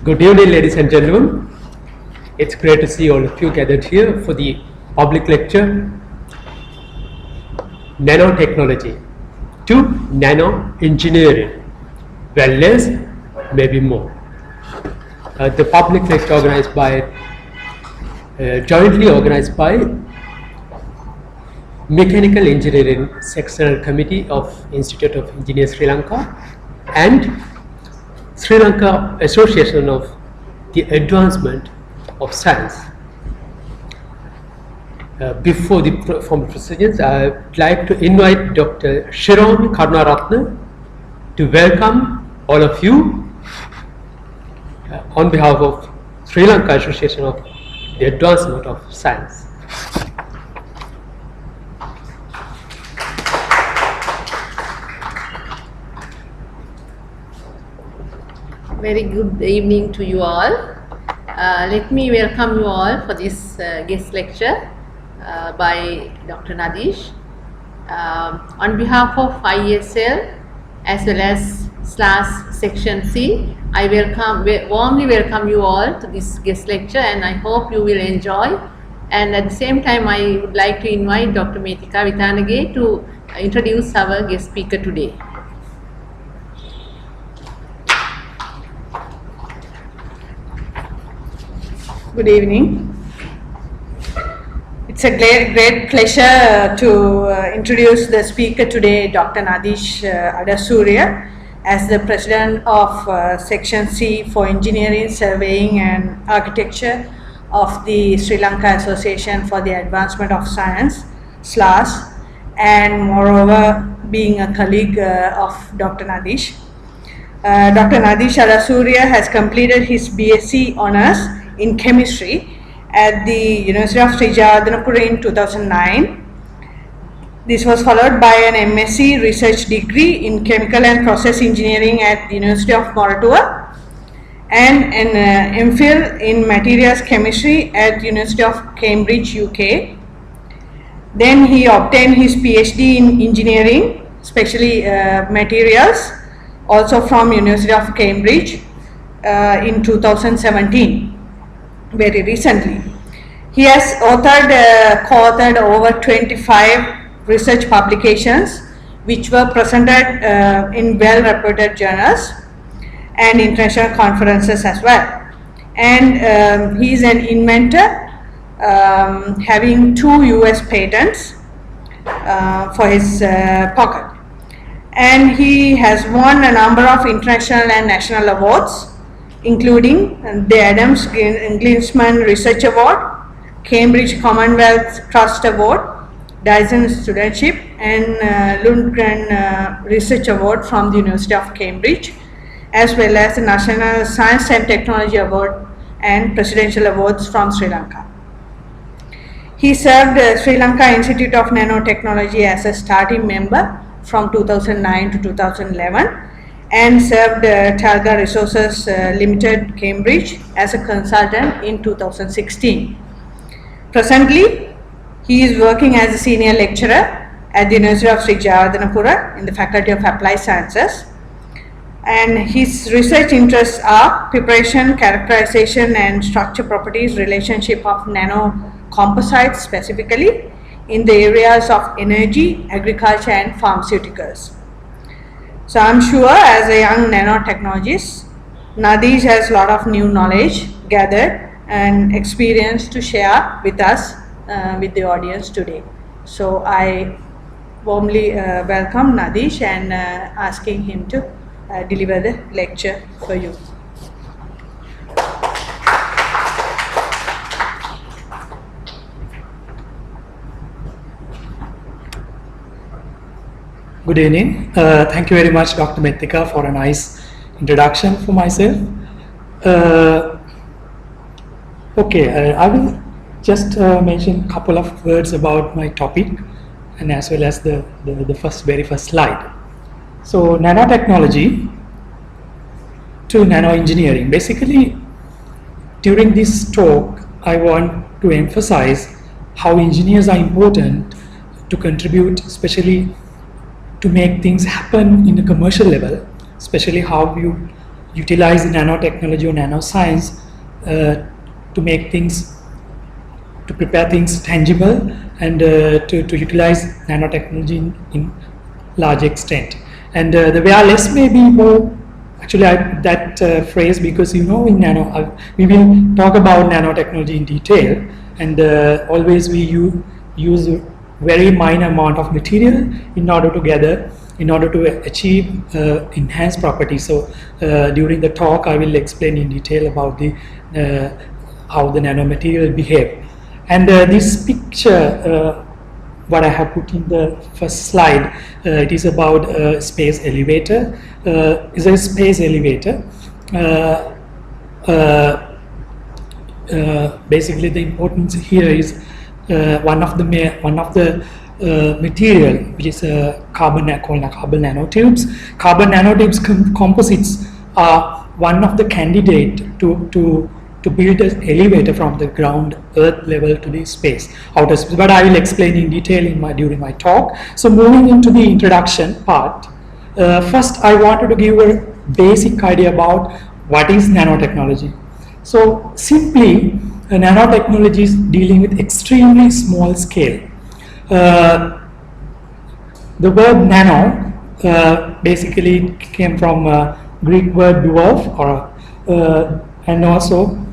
Good evening, ladies and gentlemen. It's great to see all of you gathered here for the public lecture, Nanotechnology to Nanoengineering, well less, maybe more. The public lecture organized by, jointly organized by Mechanical Engineering Sectional Committee of Institute of Engineers Sri Lanka and Sri Lanka Association of the Advancement of Science. Before the formal proceedings, I would like to invite Dr. Shiron Karunaratne to welcome all of you on behalf of Sri Lanka Association of the Advancement of Science. Very good evening to you all. Let me welcome you all for this guest lecture by Dr. Nadish. On behalf of ISL as well as SLAS Section C, I warmly welcome you all to this guest lecture, and I hope you will enjoy. And at the same time, I would like to invite Dr. Methika Vitanage to introduce our guest speaker today. Good evening. It's a great pleasure to introduce the speaker today, Dr. Nadish Adasuria, as the President of Section C for Engineering, Surveying and Architecture of the Sri Lanka Association for the Advancement of Science, SLAS, and moreover being a colleague of Dr. Nadish. Dr. Nadish Adasuria has completed his BSc Honours in Chemistry at the University of Sri Jagadhanapura in 2009. This was followed by an MSc Research degree in Chemical and Process Engineering at the University of Moratuwa and an MPhil in Materials Chemistry at the University of Cambridge, UK. Then he obtained his PhD in Engineering, especially Materials, also from University of Cambridge in 2017. Very recently. He has co-authored over 25 research publications which were presented in well-reputed journals and international conferences as well. And he is an inventor having 2 US patents for his pocket. And he has won a number of international and national awards, including the Adams Glinsman Research Award, Cambridge Commonwealth Trust Award, Dyson Studentship, and Lundgren Research Award from the University of Cambridge, as well as the National Science and Technology Award and Presidential Awards from Sri Lanka. He served Sri Lanka Institute of Nanotechnology as a starting member from 2009 to 2011. And served Talga Resources Limited, Cambridge as a consultant in 2016. Presently, he is working as a senior lecturer at the University of Sri Jagadhanapura in the Faculty of Applied Sciences. And his research interests are preparation, characterization and structure properties, relationship of nanocomposites specifically in the areas of energy, agriculture and pharmaceuticals. So I'm sure as a young nanotechnologist, Nadish has a lot of new knowledge gathered and experience to share with us, with the audience today. So I warmly welcome Nadish and asking him to deliver the lecture for you. Good evening. Thank you very much, Dr. Methika, for a nice introduction for myself. I will just mention a couple of words about my topic and as well as the very first slide. So, nanotechnology to nanoengineering. Basically, during this talk, I want to emphasize how engineers are important to contribute, especially to make things happen in a commercial level, especially how you utilize nanotechnology or nanoscience to make things, to prepare things tangible, and to utilize nanotechnology in large extent. And the where less may be more, actually that phrase, because in nano, we will talk about nanotechnology in detail, and always we use a very minor amount of material in order to achieve enhanced properties. So during the talk I will explain in detail about the how the nanomaterial behave. And this picture, what I have put in the first slide, it is about a space elevator. Is a space elevator. Basically, the importance here is one of the material, which is carbon nanotubes. Carbon nanotubes composites are one of the candidate to build an elevator from the ground earth level to the space, outer space, but I will explain in detail during my talk. So moving into the introduction part, first I wanted to give a basic idea about what is nanotechnology. So simply, nanotechnology is dealing with extremely small scale. The word nano basically came from Greek word dwarf, and also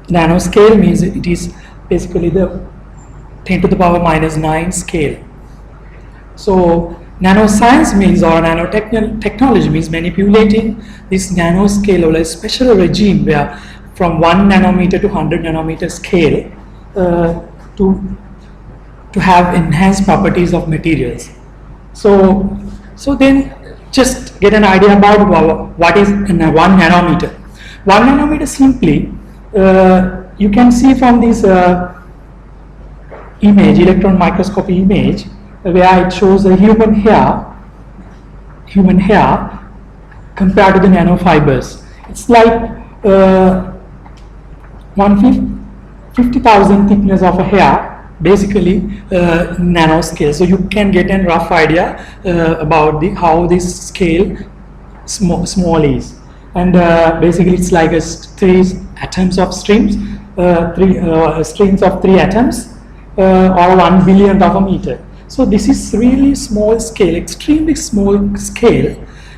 nanoscale means it is basically the 10 to the power minus 9 scale. So nanoscience means, or nanotechnology means manipulating this nanoscale or a special regime where from 1 nanometer to 100 nanometer scale to have enhanced properties of materials. So then just get an idea about what is 1 nanometer. 1 nanometer simply, you can see from this image, electron microscopy image, where it shows a human hair compared to the nanofibers. It's like 50,000 thickness of a hair, basically nanoscale. So you can get a rough idea about how this scale small is. And basically it's like 3 atoms of strings, 3 strings of 3 atoms, or 1 billionth of a meter. So this is really small scale, extremely small scale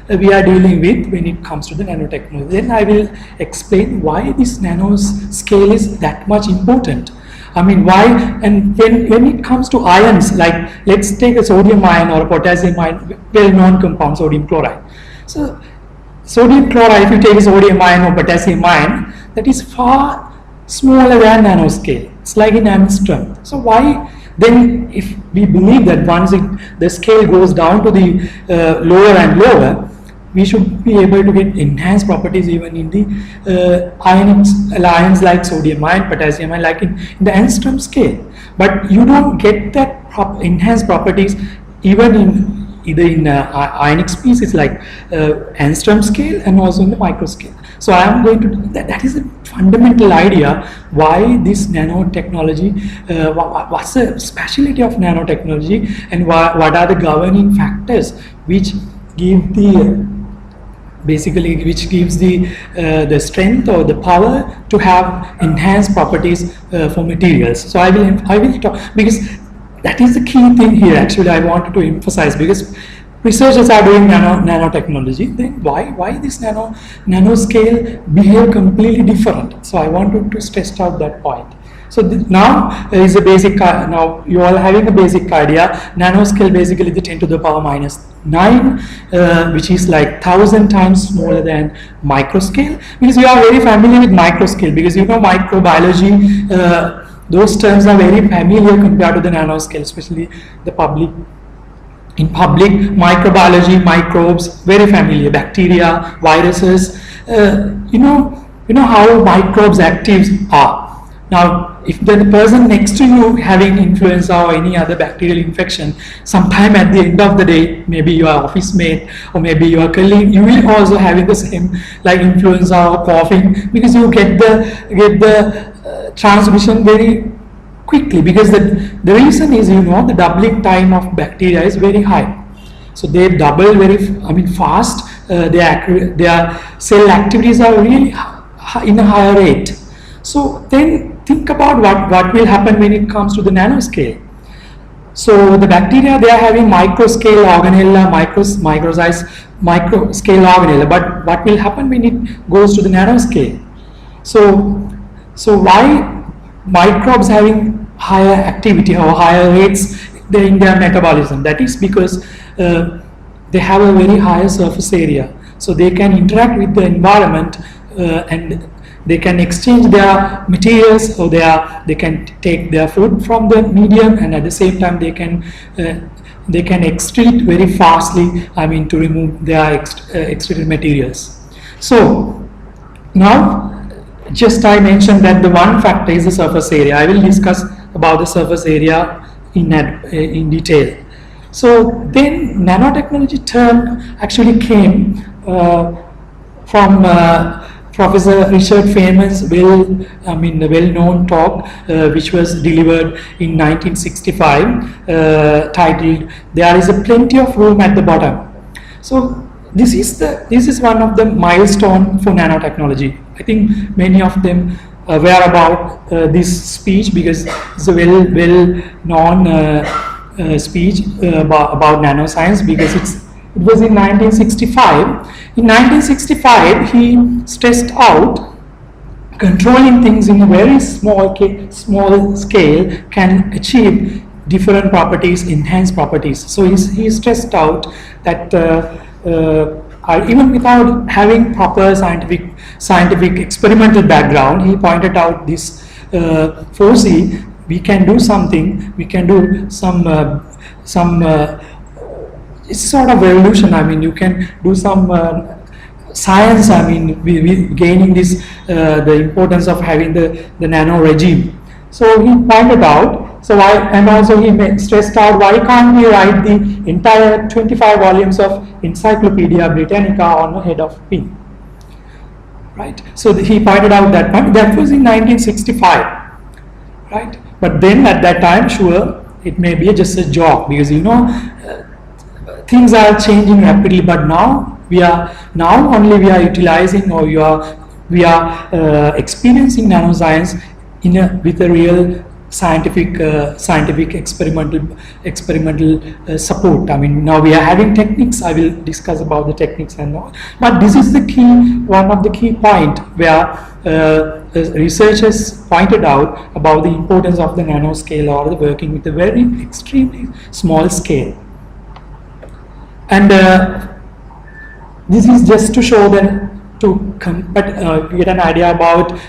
we are dealing with when it comes to the nanotechnology. Then I will explain why this nanoscale is that much important. I mean, why, and when it comes to ions, like let's take a sodium ion or a potassium ion, well-known compound, sodium chloride. So sodium chloride, if you take a sodium ion or potassium ion, that is far smaller than nanoscale. It's like an angstrom. So why then, if we believe that once the scale goes down to the lower and lower, we should be able to get enhanced properties even in the ions like sodium ion, potassium ion, like in the angstrom scale. But you don't get that enhanced properties even in either in ionic species like angstrom scale and also in the micro scale. So I am going to, that is a fundamental idea why this nanotechnology, what's the speciality of nanotechnology, and what are the governing factors which give the which gives the strength or the power to have enhanced properties for materials. So I will talk, because that is the key thing here. Actually, I wanted to emphasize, because researchers are doing nanotechnology, then why this nanoscale behave completely different? So I wanted to stress out that point. So now is a basic. Now you all having a basic idea. Nanoscale basically the 10 to the power minus 9, which is like 1,000 times smaller than microscale. Because you are very familiar with microscale, because you know microbiology. Those terms are very familiar compared to the nanoscale, especially the public. In public, microbiology, microbes, very familiar. Bacteria, viruses. You know how microbes actives are. Now, if the person next to you having influenza or any other bacterial infection, sometime at the end of the day, maybe your office mate or maybe your colleague, you will also having the same like influenza or coughing, because you get the transmission very quickly, because the reason is, the doubling time of bacteria is very high. So they double very, fast, their cell activities are really in a higher rate. So then think about what will happen when it comes to the nanoscale. So the bacteria, they are having microscale organella, microscale organella, but what will happen when it goes to the nanoscale? So why microbes having higher activity or higher rates in their metabolism? That is because they have a very higher surface area, so they can interact with the environment and they can exchange their materials, or they can take their food from the medium, and at the same time they can excrete very fastly, to remove their excreted materials. So now just I mentioned that the one factor is the surface area. I will discuss about the surface area in detail. So then nanotechnology term actually came from Professor Richard Feynman's well-known talk, which was delivered in 1965, titled "There is a plenty of room at the bottom." So this is one of the milestone for nanotechnology. I think many of them are aware about this speech, because it's a well-known speech about nanoscience, because it was in 1965. In 1965, he stressed out controlling things in a very small scale can achieve different properties, enhanced properties. So he stressed out that even without having proper scientific experimental background, he pointed out this 4C. We can do something. We can do some. It's sort of revolution. You can do some science. We gaining this the importance of having the nano regime. So he pointed out. Also he stressed out, why can't we write the entire 25 volumes of Encyclopedia Britannica on a head of pin? Right. So he pointed out that point. That was in 1965. Right. But then at that time, sure, it may be just a joke, because things are changing rapidly. But now we are utilizing, or we are experiencing nanoscience with a real scientific experimental support. Now we are having techniques. I will discuss about the techniques and all. But this is one of the key point where researchers pointed out about the importance of the nanoscale, or the working with a very extremely small scale. And this is just to show them get an idea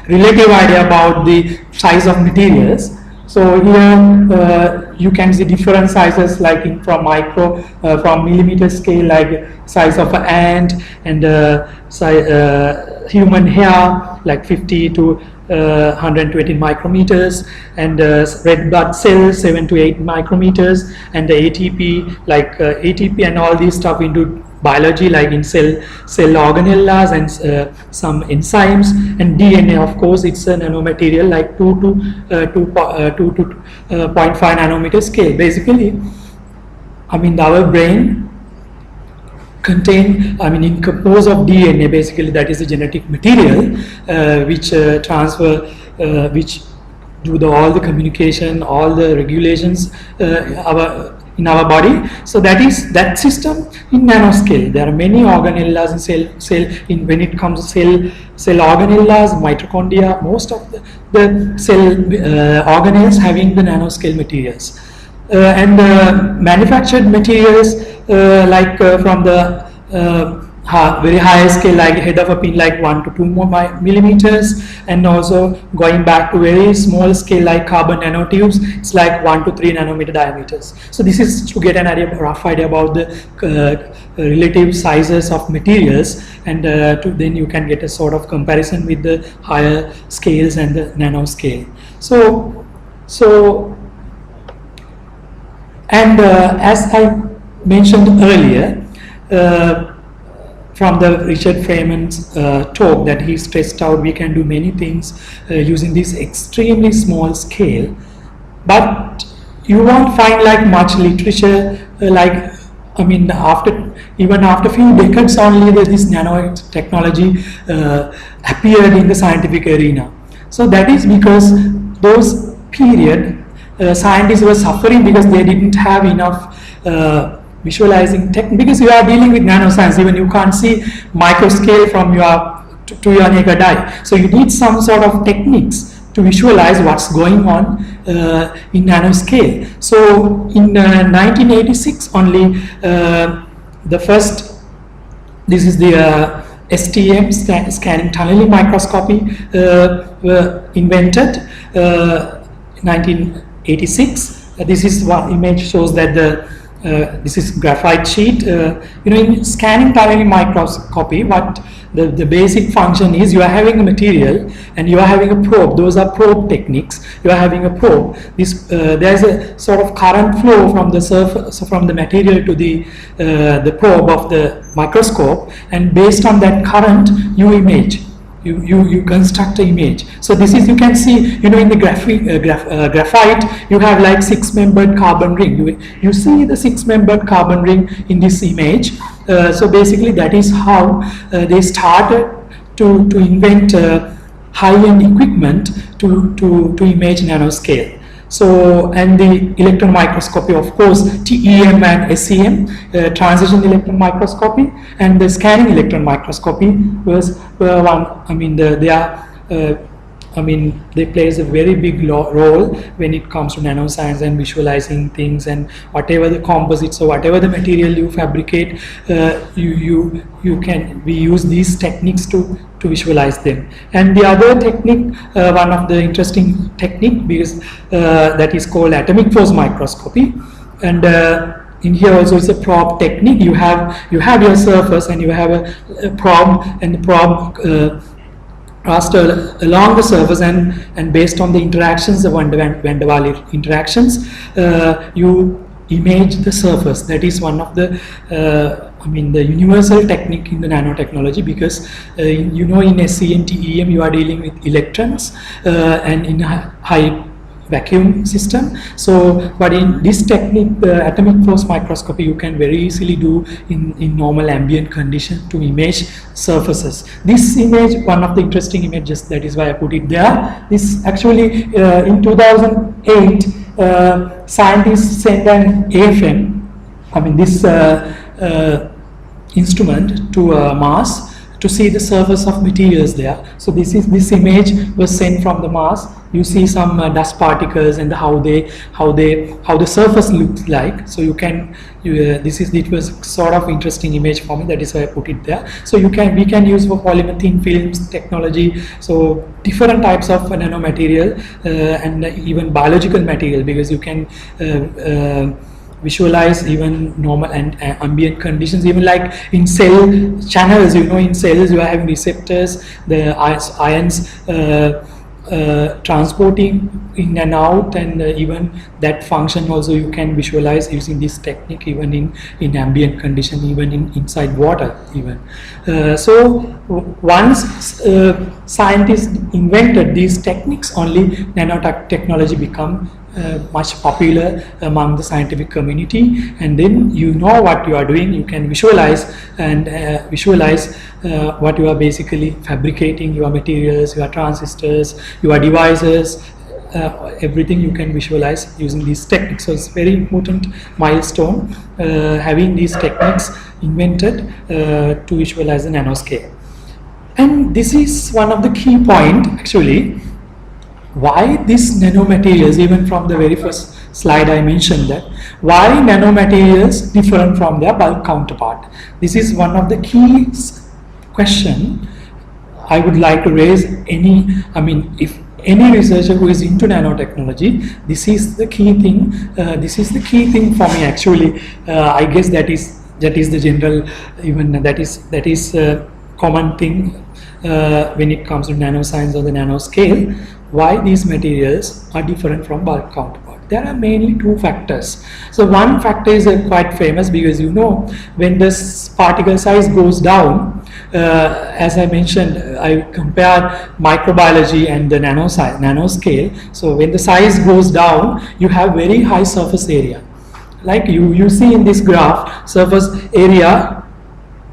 relative idea about the size of materials. So here you can see different sizes, like from millimeter scale, like size of an ant, and human hair, like 50 to 120 micrometers, and red blood cells 7 to 8 micrometers, and the ATP, ATP and all these stuff into biology, like in cell organellas and some enzymes, and DNA, of course, it's a nanomaterial, like 2 to 0.5 nanometer scale. Basically, our brain composed of DNA. Basically, that is the genetic material which which do all the communication, all the regulations in our body. So that system in nanoscale. There are many organellas in cell. When it comes to cell organellas, mitochondria, most of the cell organelles having the nanoscale materials, and manufactured materials from the very high scale, like head of a pin, like 1 to 2 millimeters, and also going back to very small scale, like carbon nanotubes, it's like 1 to 3 nanometer diameters. So this is to get an rough idea about the relative sizes of materials, and then you can get a sort of comparison with the higher scales and the nanoscale. As I mentioned earlier, from the Richard Feynman's talk, that he stressed out we can do many things using this extremely small scale, but you won't find much literature I mean, even after few decades only, this nanotechnology appeared in the scientific arena. So that is because those period scientists were suffering because they didn't have enough visualizing technique, because you are dealing with nanoscience, even you can't see micro scale from your to your naked eye. So you need some sort of techniques to visualize what's going on in nanoscale. So in 1986 only, the first, this is the STM scanning tunneling microscopy were invented. 1986. This is one image shows that this is graphite sheet. In scanning tunneling microscopy, what the basic function is, you are having a material and you are having a probe. Those are probe techniques. You are having a probe. There's a sort of current flow from the surface, from the material to the probe of the microscope, and based on that current, you image. You construct an image. So this is, you can see, in the graphite, you have like 6-membered carbon ring. You see the 6-membered carbon ring in this image. So basically, that is how they started to invent high-end equipment to image nanoscale. So, and the electron microscopy, of course, TEM and SEM, transition electron microscopy, and the scanning electron microscopy was one. I mean, they plays a very big role when it comes to nanoscience and visualizing things, and whatever the composites or whatever the material you fabricate, we use these techniques to visualize them. And the other technique, one of the interesting technique, because that is called atomic force microscopy, and in here also it's a probe technique. You have your surface and you have a probe, and the probe raster along the surface, and based on the interactions, the van der Waals interactions, you image the surface. That is one of the the universal technique in the nanotechnology, because in SEM, TEM you are dealing with electrons and in a high vacuum system. So, but in this technique, the atomic force microscopy, you can very easily do in normal ambient conditions to image surfaces. This image, one of the interesting images, that is why I put it there. This actually in 2008, scientists sent an AFM, this instrument to Mars to see the surface of materials there. So this image was sent from the Mars. You see some dust particles and how the surface looks like. So it was sort of interesting image for me. That is why I put it there. So we can use for polymer thin films technology. So different types of nanomaterial and even biological material, because you can visualize even normal and ambient conditions, even like in cell channels. In cells you are having receptors, the ions transporting in and out, and even that function also you can visualize using this technique, even in ambient condition, even inside water even. So once scientists invented these techniques, only nanotechnology become much popular among the scientific community, and then you know what you are doing. You can visualize what you are basically fabricating, your materials, your transistors, your devices, everything you can visualize using these techniques. So it's very important milestone having these techniques invented to visualize the nanoscale. And this is one of the key point actually, why these nanomaterials, even from the very first slide I mentioned that, why nanomaterials different from their bulk counterpart. This is one of the key question I would like to raise. If any researcher who is into nanotechnology, this is the key thing. This is the key thing for me actually. I guess that is the general, even that is a common thing when it comes to nanoscience or the nanoscale. Why these materials are different from bulk counterpart? There are mainly two factors. So one factor is quite famous, because when this particle size goes down, as I mentioned, I compared microbiology and the nanoscale. So when the size goes down, you have very high surface area. like you see in this graph, surface area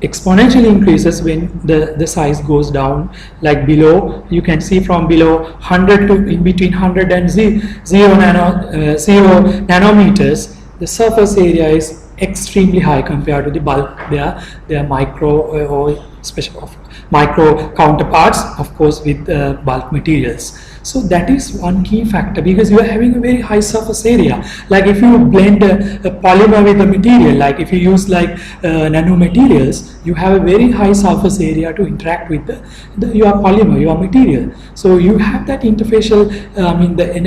exponentially increases when the size goes down. Like below, you can see from below 100 to in between 100 and 0 nanometers, the surface area is extremely high compared to the bulk. They are micro or special micro counterparts, of course, with bulk materials. So that is one key factor, because you are having a very high surface area. Like if you blend a polymer with a material, like if you use like nanomaterials, you have a very high surface area to interact with your polymer, your material. So you have that interfacial,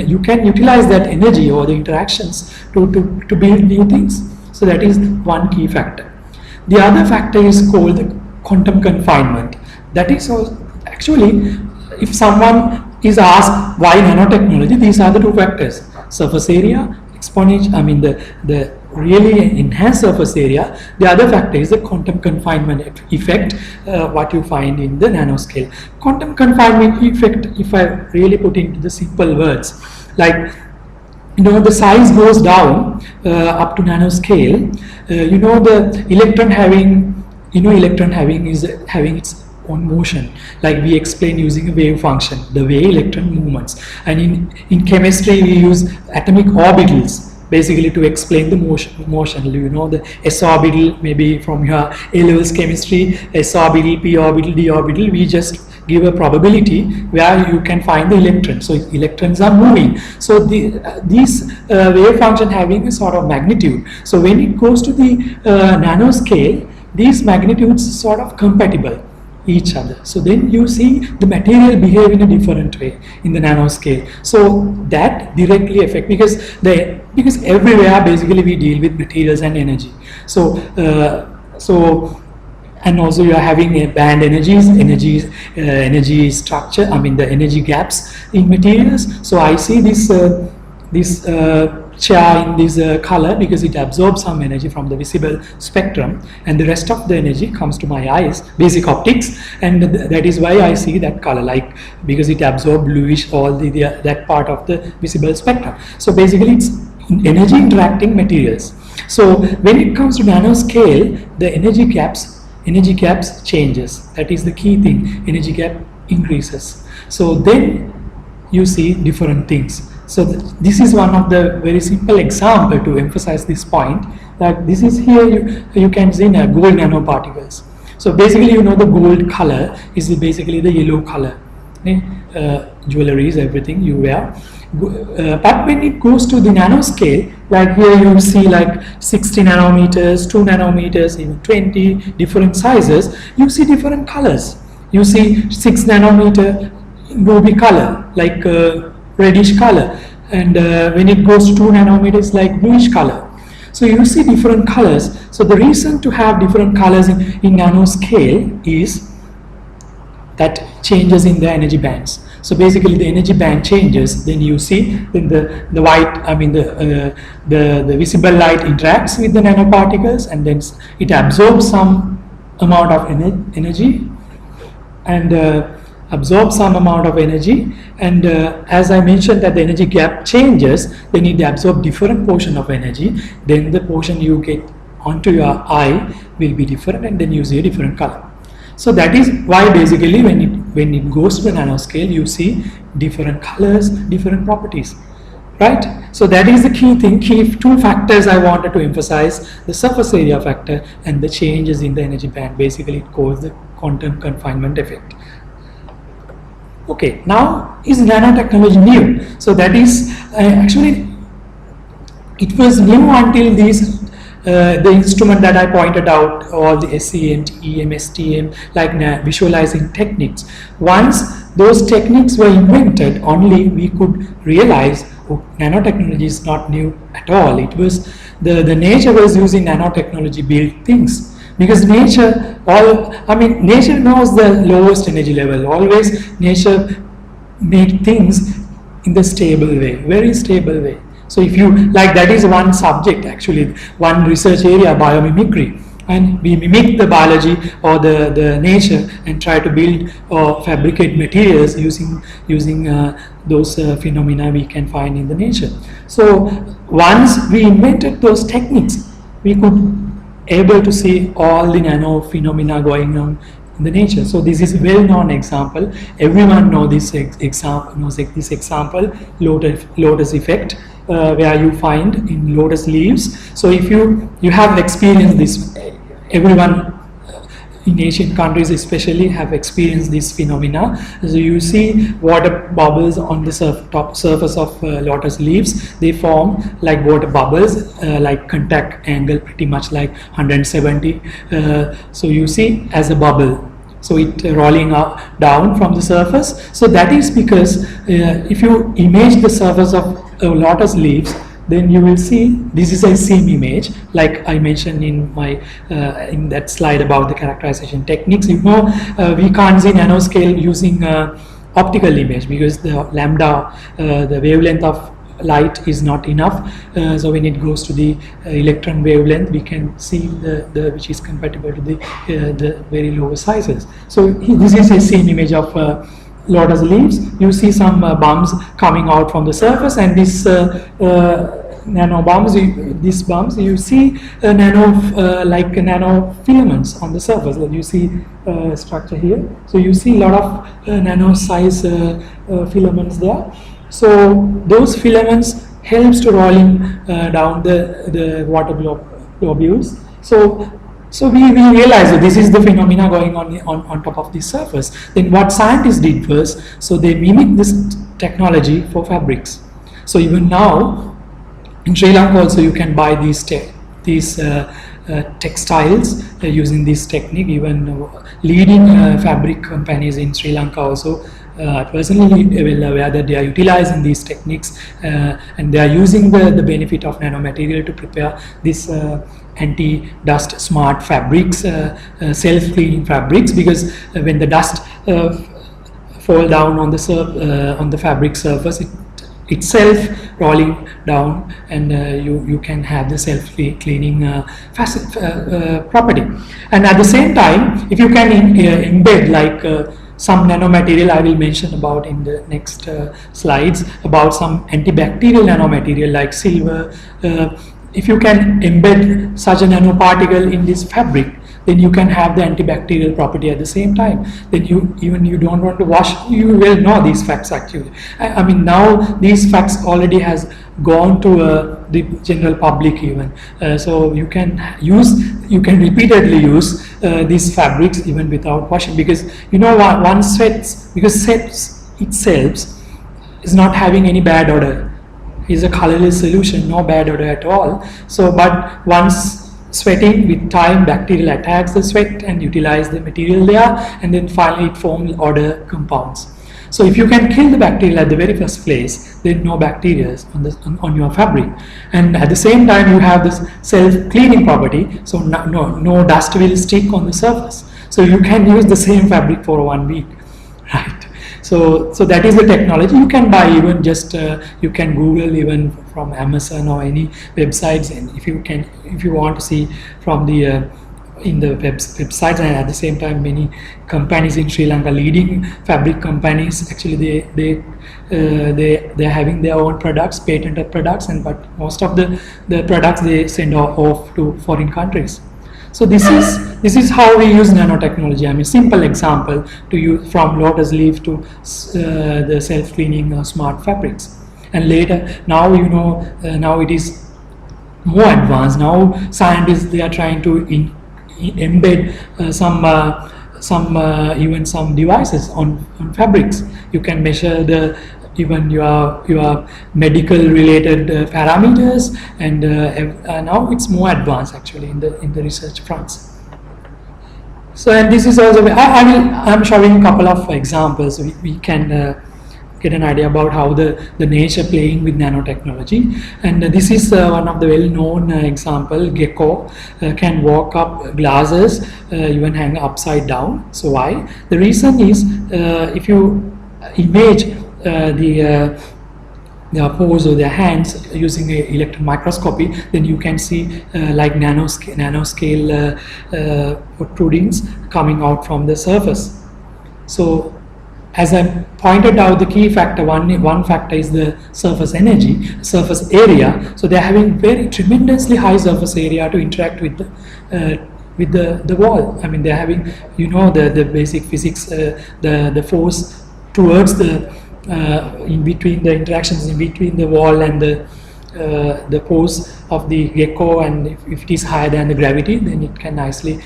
you can utilize that energy or the interactions to build new things. So that is one key factor. The other factor is called the quantum confinement. That is actually, if someone is asked why nanotechnology, these are the two factors: surface area, exponential, the really enhanced surface area. The other factor is the quantum confinement effect, what you find in the nanoscale. Quantum confinement effect, if I really put into the simple words, like, the size goes down up to nanoscale. The electron having is having its own motion, like we explain using a wave function, the way electron movements. And in chemistry, we use atomic orbitals basically to explain the motion. The s orbital, maybe from your A levels chemistry, s orbital, p orbital, d orbital, we just give a probability where you can find the electrons. So electrons are moving. So these wave function having a sort of magnitude. So when it goes to the nanoscale, these magnitudes sort of compatible each other. So then you see the material behave in a different way in the nanoscale. So that directly affect, because everywhere basically we deal with materials and energy. So and also you are having a band energy structure, the energy gaps in materials. So I see this chair in this color because it absorbs some energy from the visible spectrum, and the rest of the energy comes to my eyes, basic optics, and that is why I see that color, like because it absorbs bluish all that part of the visible spectrum. So basically it's energy interacting materials. So when it comes to nanoscale, the energy gaps changes. That is the key thing. Energy gap increases. So then you see different things. So this is one of the very simple example to emphasize this point. That this is here you can see gold nanoparticles. So basically, the gold color is basically the yellow color. Jewelries, everything you wear. But when it goes to the nanoscale, like here you see like 60 nanometers, 2 nanometers, even 20 different sizes, you see different colors. You see 6 nanometer ruby color, like reddish color, and when it goes to 2 nanometers, like bluish color. So you see different colors. So the reason to have different colors in nanoscale is that changes in the energy bands. So basically the energy band changes, then you see then the white, the visible light interacts with the nanoparticles, and then it absorbs some amount of energy, and as I mentioned that the energy gap changes, then it absorbs different portion of energy, then the portion you get onto your eye will be different, and then you see a different color. So that is why basically when it goes to the nanoscale, you see different colors, different properties, right? So that is the key thing, two factors I wanted to emphasize: the surface area factor and the changes in the energy band. Basically it causes the quantum confinement effect. Okay, now is nanotechnology new? So that is actually it was new until these the instrument that I pointed out, all the SEM, TEM, STM, like visualizing techniques. Once those techniques were invented, only we could realize nanotechnology is not new at all. It was the nature was using nanotechnology built things, because nature knows the lowest energy level. Always nature made things in the stable way, very stable way. So if you like, that is one subject, actually one research area, biomimicry. and we mimic the biology or the nature and try to build or fabricate materials using those phenomena we can find in the nature. So once we invented those techniques, we could able to see all the nano phenomena going on in the nature. So this is a well-known example. Everyone knows this example, lotus effect, where you find in lotus leaves. So if you have experienced this, everyone in Asian countries especially have experienced this phenomena. So you see water bubbles on the top surface of lotus leaves. They form like water bubbles, like contact angle pretty much like 170. So you see as a bubble. So it rolling down from the surface. So that is because if you image the surface of lotus leaves, then you will see this is a same image, like I mentioned in my in that slide about the characterization techniques. We can't see nanoscale using optical image because the lambda, the wavelength of light is not enough. So when it goes to the electron wavelength, we can see the which is compatible to the very lower sizes. So this is a same image of lotus leaves. You see some bumps coming out from the surface, and this nano bumps, these bumps, you see like nano filaments on the surface. Like you see structure here. So you see a lot of nano size filaments there. So those filaments helps to rolling down the water globules. So we realize that this is the phenomena going on top of the surface. Then what scientists did was, so they mimic this technology for fabrics. So even now in Sri Lanka also you can buy these textiles using this technique. Even leading fabric companies in Sri Lanka also personally well aware that they are utilizing these techniques and they are using the benefit of nanomaterial to prepare this anti-dust smart fabrics, self-cleaning fabrics, because when the dust fall down on the fabric surface, itself rolling down, and you can have the self-cleaning property. And at the same time, if you can embed like some nanomaterial, I will mention about in the next slides about some antibacterial nanomaterial like silver. If you can embed such a nanoparticle in this fabric, then you can have the antibacterial property at the same time. Then you don't want to wash, you will know these facts actually. I mean now these facts already has gone to the general public even. So you can repeatedly use these fabrics even without washing, because you know one sweats, because sweats itself is not having any bad odor. Is a colorless solution, no bad odor at all. So but once sweating, with time bacterial attacks the sweat and utilize the material there, and then finally it forms odor compounds. So if you can kill the bacteria at the very first place, then no bacteria on your fabric, and at the same time you have this self-cleaning property, so no dust will stick on the surface. So you can use the same fabric for 1 week, right? So that is the technology. You can buy even just you can Google even from Amazon or any websites, and if you want to see from the in the websites, and at the same time many companies in Sri Lanka, leading fabric companies, actually they're having their own products, patented products, and but most of the products they send off to foreign countries. So this is how we use nanotechnology. I mean, simple example to use from lotus leaf to the self-cleaning smart fabrics. And later, now you know, now it is more advanced. Now scientists, they are trying to embed even some devices on fabrics. You can measure even your medical related parameters, and now it's more advanced actually in the research fronts. So, and this is also I'm showing a couple of examples. We can get an idea about how the nature playing with nanotechnology. And this is one of the well-known example. Gecko can walk up glasses, even hang upside down. So why? The reason is if you image their paws or their hands using a electron microscopy, then you can see like nanoscale protrudings coming out from the surface. So as I pointed out, the key factor, one factor is the surface energy, surface area. So they're having very tremendously high surface area to interact with the wall. I mean, they're having, you know, the basic physics, the force towards the in between the interactions in between the wall and the pose of the gecko, and if it is higher than the gravity, then it can nicely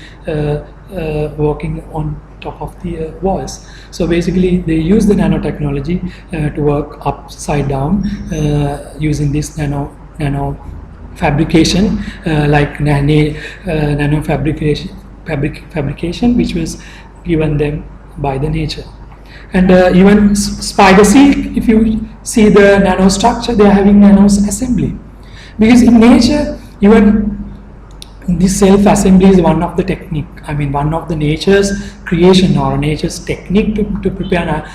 working on top of the walls. So basically they use the nanotechnology to work upside down using this nano fabrication, like nano fabrication, which was given them by the nature. And even spider silk, if you see the nanostructure, they are having nanos assembly, because in nature even this self-assembly is one of the technique. I mean, one of the nature's creation or nature's technique to prepare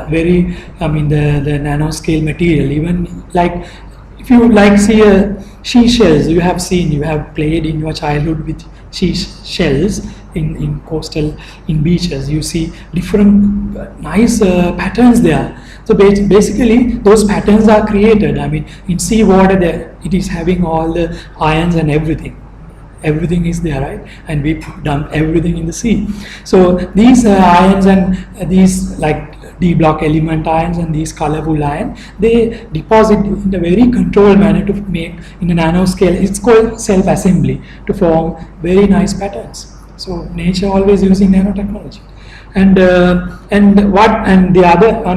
very, I mean, the nanoscale material. Even like, if you like see seashells, you have played in your childhood with seashells in coastal, in beaches. You see different nice patterns there. So basically those patterns are created. I mean, in sea water it is having all the ions and everything. Everything is there, right? And we dump everything in the sea. So these ions and these like D block element ions and these colorful ions, they deposit in a very controlled manner to make in a nanoscale. It's called self-assembly to form very nice patterns. So nature always using nanotechnology. And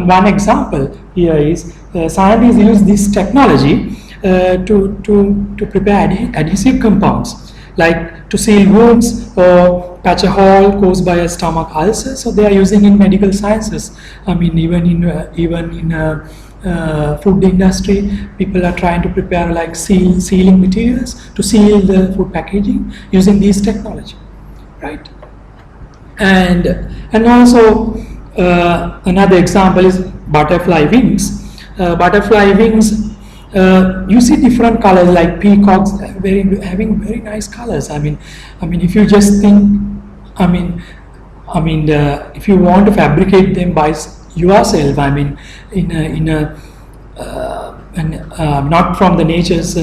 one example here is scientists use this technology to prepare adhesive compounds, like to seal wounds or patch a hole caused by a stomach ulcer. So they are using in medical sciences. I mean, even in food industry, people are trying to prepare like sealing materials to seal the food packaging using these technology, right? And also another example is butterfly wings. Butterfly wings. You see different colors like peacocks having very nice colors. I mean, if you just think, if you want to fabricate them by yourself, I mean, not from the nature's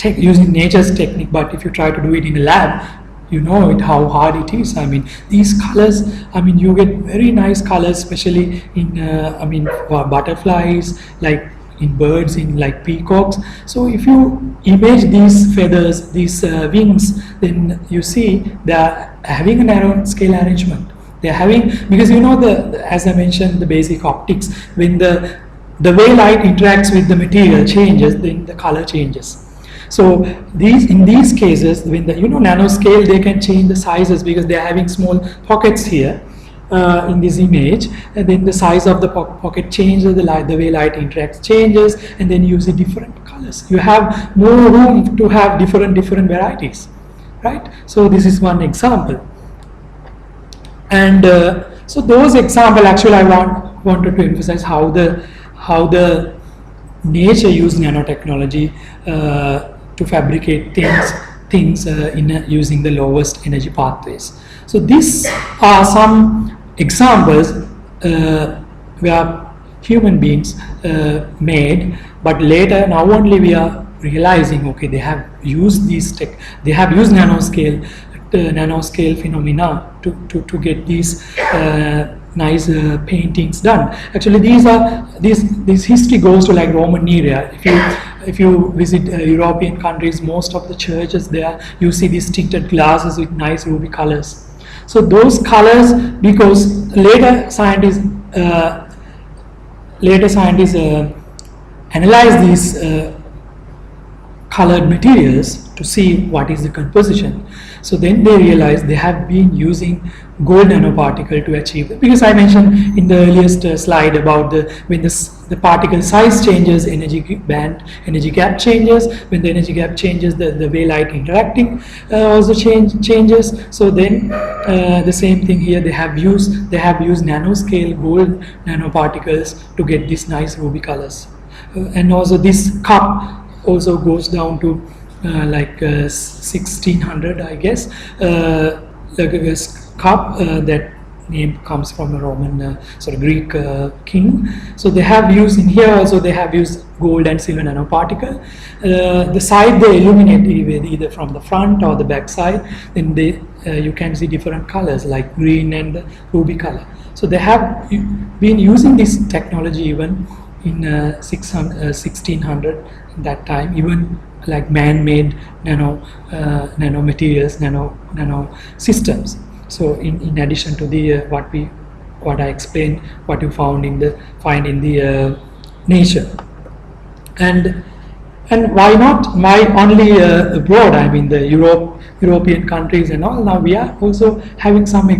using nature's technique, but if you try to do it in a lab, you know how hard it is. I mean, these colors, I mean, you get very nice colors, especially in butterflies, like in birds, in like peacocks. So if you image these feathers, these wings, then you see they are having a narrow scale arrangement. They are having, because you know as I mentioned, the basic optics, when the way light interacts with the material changes, then the color changes. So in these cases, when the nanoscale, they can change the sizes because they are having small pockets here. In this image, and then the size of the pocket changes, the way light interacts changes, and then you see different colors. You have more room to have different varieties, right? So this is one example. And so those examples, actually I wanted to emphasize how the nature used nanotechnology to fabricate things using the lowest energy pathways. So these are some examples where human beings made, but later now only we are realizing, okay, they have used nanoscale phenomena to get these nice paintings done. Actually, this history goes to like Roman era. If you visit European countries, most of the churches there, you see these tinted glasses with nice ruby colors. So those colors, because later scientists analyze these colored materials to see what is the composition. So then they realize they have been using gold nanoparticle to achieve it. Because I mentioned in the earliest slide about when the particle size changes, energy gap changes. When the energy gap changes, the way light interacting also changes. So then the same thing here, they have used nanoscale gold nanoparticles to get these nice ruby colors. and also this cup also goes down to like 1600, I guess. Like this cup that name comes from a Roman, Greek king. So they have used in here also, they have used gold and silver nanoparticle. The side they illuminate either from the front or the back side. Then they you can see different colors like green and ruby color. So they have been using this technology even in 1600 that time, even like man-made nano materials, nano systems. So in addition to the what I explained, what you find in the nature, and why not? Why only abroad? I mean the European countries and all. Now we are also having some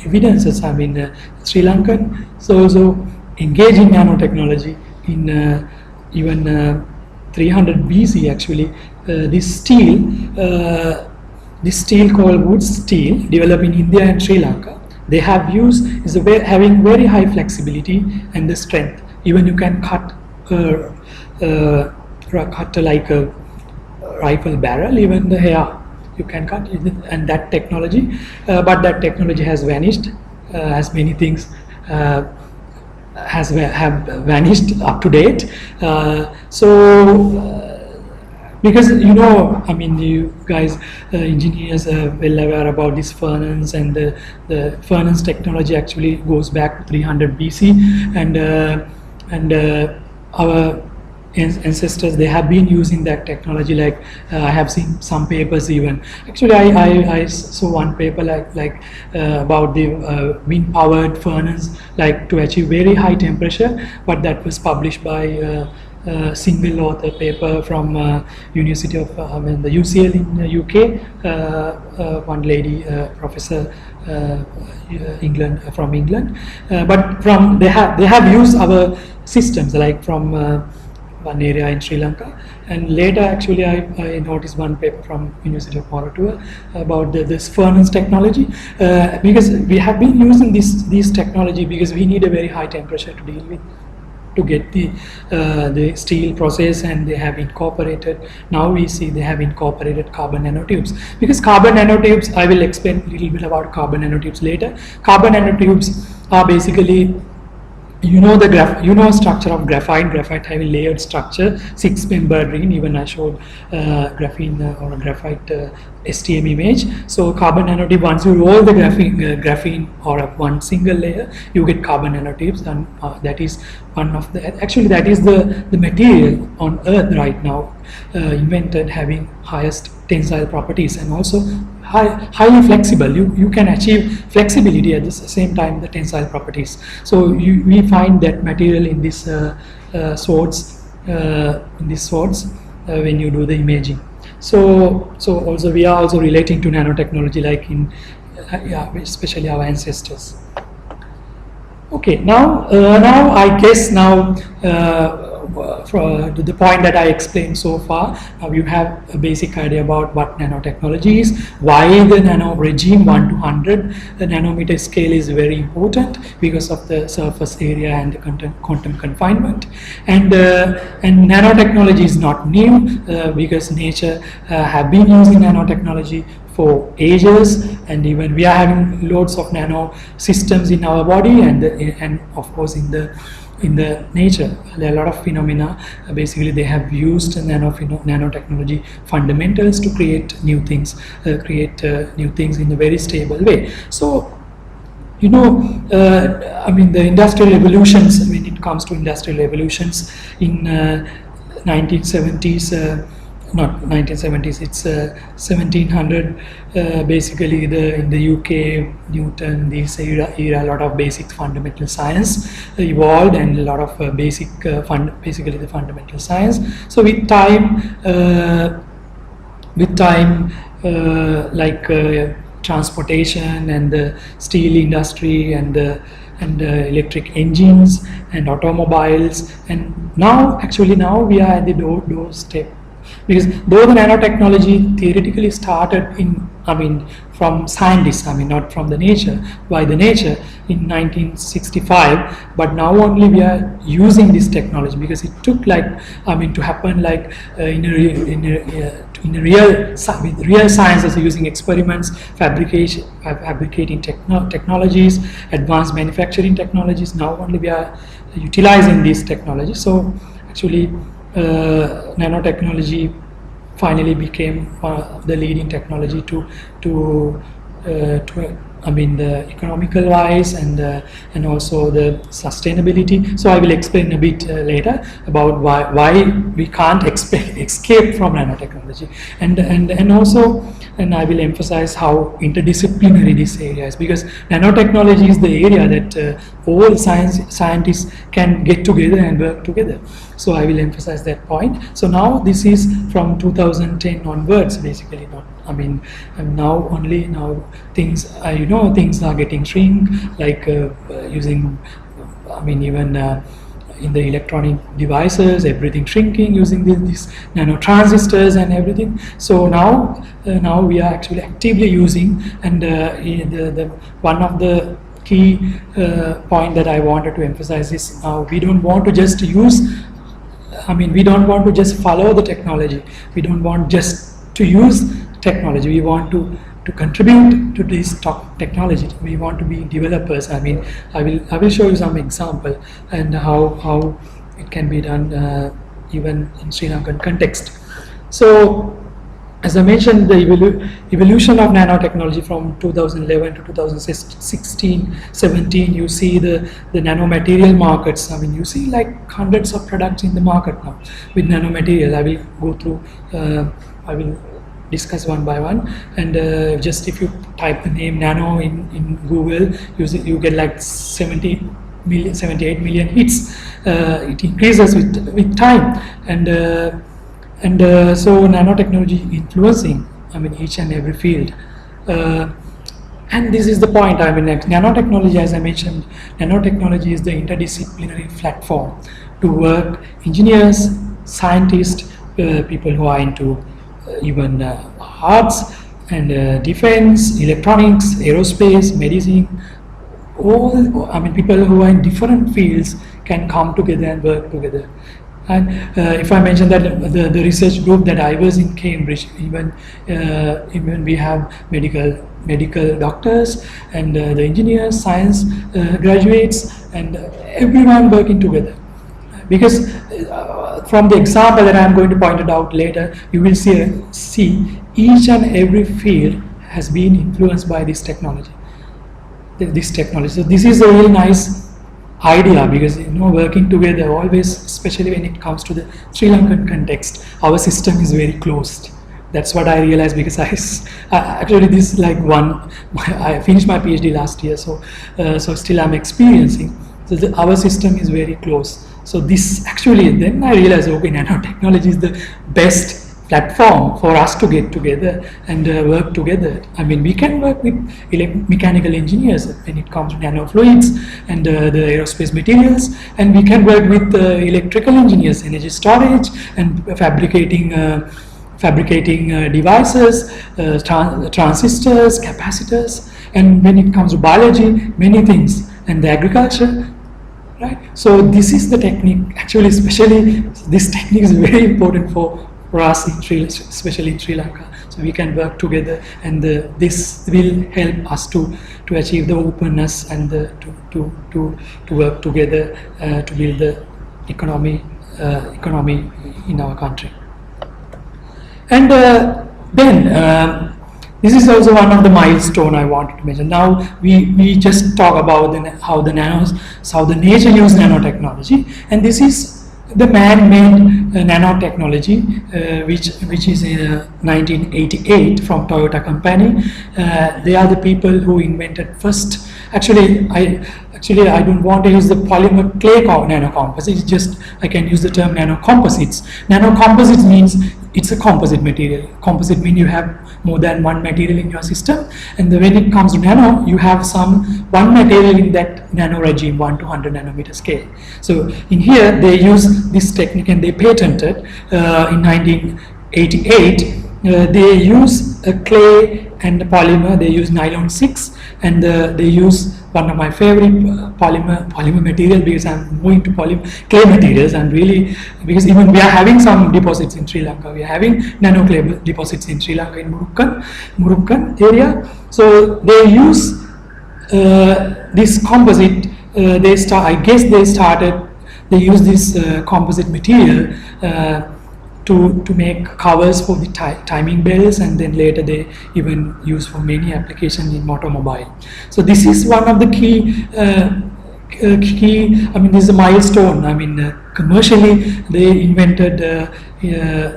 evidences. I mean Sri Lankan also engaged in nanotechnology in even 300 BC actually. This steel called wood steel developed in India and Sri Lanka. They have used having very high flexibility and the strength. Even you can cut like a rifle barrel, even the hair you can cut, and that technology. But that technology has vanished, as many things have vanished up to date. Because I mean, you guys, engineers, are well aware about this furnace, and the furnace technology actually goes back to 300 BC, and our ancestors, they have been using that technology. Like I have seen some papers even. Actually, I saw one paper like about the wind powered furnace, like to achieve very high temperature, but that was published by single author paper from University of the UCL in UK, one lady professor England from England, but they have used our systems, like from one area in Sri Lanka, and later actually I noticed one paper from University of Moratuwa about this furnace technology, because we have been using this technology because we need a very high temperature to deal with, to get the steel process, and they have incorporated, now we see they have incorporated carbon nanotubes, because carbon nanotubes, I will explain a little bit about carbon nanotubes later. Carbon nanotubes are basically, the structure of graphite having layered structure, 6-membered ring. Even I showed graphene or graphite STM image. So carbon nanotube, once you roll the graphene or one single layer, you get carbon nanotubes, and that is one of that is the material on earth right now invented, having highest tensile properties, and also highly flexible. You can achieve flexibility at the same time the tensile properties. So we find that material in this swords when you do the imaging. So also we are also relating to nanotechnology, like in especially our ancestors. Okay, now I guess to the point that I explained so far, now you have a basic idea about what nanotechnology is, why the nano regime 1 to 100, the nanometer scale is very important because of the surface area and the quantum confinement, and nanotechnology is not new because nature have been using nanotechnology for ages, and even we are having loads of nano systems in our body, and of course in the nature. There are a lot of phenomena. Basically, they have used nanotechnology fundamentals to create new things, in a very stable way. So, I mean, the industrial revolutions, when it comes to industrial revolutions in 1970s, not 1970s, it's 1700. Basically, in the UK, Newton, this era, a lot of basic fundamental science evolved, and a lot of basically the fundamental science. So with time, transportation and the steel industry and electric engines and automobiles, and now we are at the doorstep. Because though the nanotechnology theoretically started in from scientists, not from the nature, by the nature in 1965, but now only we are using this technology, because it took to happen in a real with real sciences, using experiments, fabricating technologies, advanced manufacturing technologies. Now only we are utilizing these technologies. So actually nanotechnology finally became the leading technology to the economical wise and also the sustainability. So I will explain a bit later about why we can't escape from nanotechnology, and also I will emphasize how interdisciplinary this area is, because nanotechnology is the area that all scientists can get together and work together. So I will emphasize that point. So now this is from 2010 onwards, basically. Now things things are getting shrink, using even in the electronic devices, everything shrinking using these nanotransistors and everything. So now we are actually actively using, and the one of the key point that I wanted to emphasize is, now we don't want to just use, we don't want to just follow the technology. We don't want just to use technology. We want to contribute to this technology. We want to be developers. I will show you some example and how it can be done even in Sri Lankan context. So as I mentioned, the evolution of nanotechnology from 2011 to 2016-17, you see the nanomaterial markets. You see hundreds of products in the market now with nanomaterial. I will go through, I will discuss one by one, and just if you type the name nano in Google, you get 78 million hits. It increases with time, and so nanotechnology influencing each and every field, and this is the point. Nanotechnology, as I mentioned, nanotechnology is the interdisciplinary platform to work engineers, scientists, people who are into even arts and defense, electronics, aerospace, medicine. All people who are in different fields can come together and work together. And if I mention that the research group that I was in Cambridge, even we have medical doctors and the engineers, science graduates, and everyone working together. Because from the example that I am going to point it out later, you will see each and every field has been influenced by this technology. So this is a really nice idea, because working together always, especially when it comes to the Sri Lankan context, our system is very closed. That's what I realized, because actually this is I finished my PhD last year, so still I'm experiencing. So our system is very close. So this actually, then I realized, okay, nanotechnology is the best platform for us to get together and work together. We can work with mechanical engineers when it comes to nanofluids and the aerospace materials, and we can work with electrical engineers, energy storage, and fabricating devices, transistors, capacitors, and when it comes to biology, many things, and the agriculture. Right. So this is the technique. Actually, especially this technique is very important for us especially in Sri Lanka. So we can work together, and this will help us to achieve the openness and to work together to build the economy in our country. And then this is also one of the milestone I wanted to mention. Now we just talk about how the nature use nanotechnology, and this is the man-made nanotechnology, which is in 1988 from Toyota company. They are the people who invented first. Actually, I don't want to use the polymer clay nanocomposite. It's just I can use the term nanocomposites. Nanocomposites means it's a composite material. Composite means you have more than one material in your system, and when it comes to nano, you have one material in that nano regime, 1 to 100 nanometer scale. So in here they use this technique, and they patented in 1988. They use clay and polymer. They use nylon 6, and they use one of my favorite polymer material, because I'm moving to clay materials. And really, because even we are having some deposits in Sri Lanka. We are having nano clay deposits in Sri Lanka, in Murukkan area. So they use this composite. They use this composite material to make covers for the timing belts, and then later they even use for many applications in automobile. So this is one of the key. This is a milestone. Commercially they invented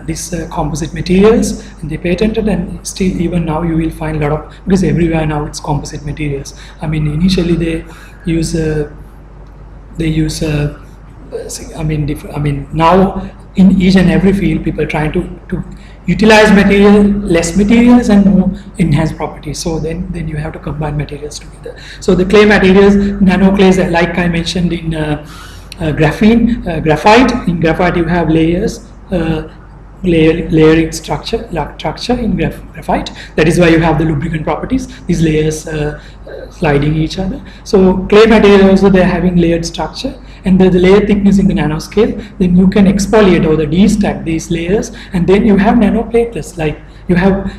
these composite materials, and they patented, and still even now you will find a lot of, because everywhere now it's composite materials. Initially they use now in each and every field, people are trying to utilize less materials and more enhanced properties. So then you have to combine materials together. So the clay materials, nano clays, like I mentioned in graphite. In graphite you have layers, layering structure in graphite. That is why you have the lubricant properties. These layers sliding each other. So clay material also, they are having layered structure, and the layer thickness in the nanoscale. Then you can exfoliate or destack these layers, and then you have nanoplatelets. Like you have,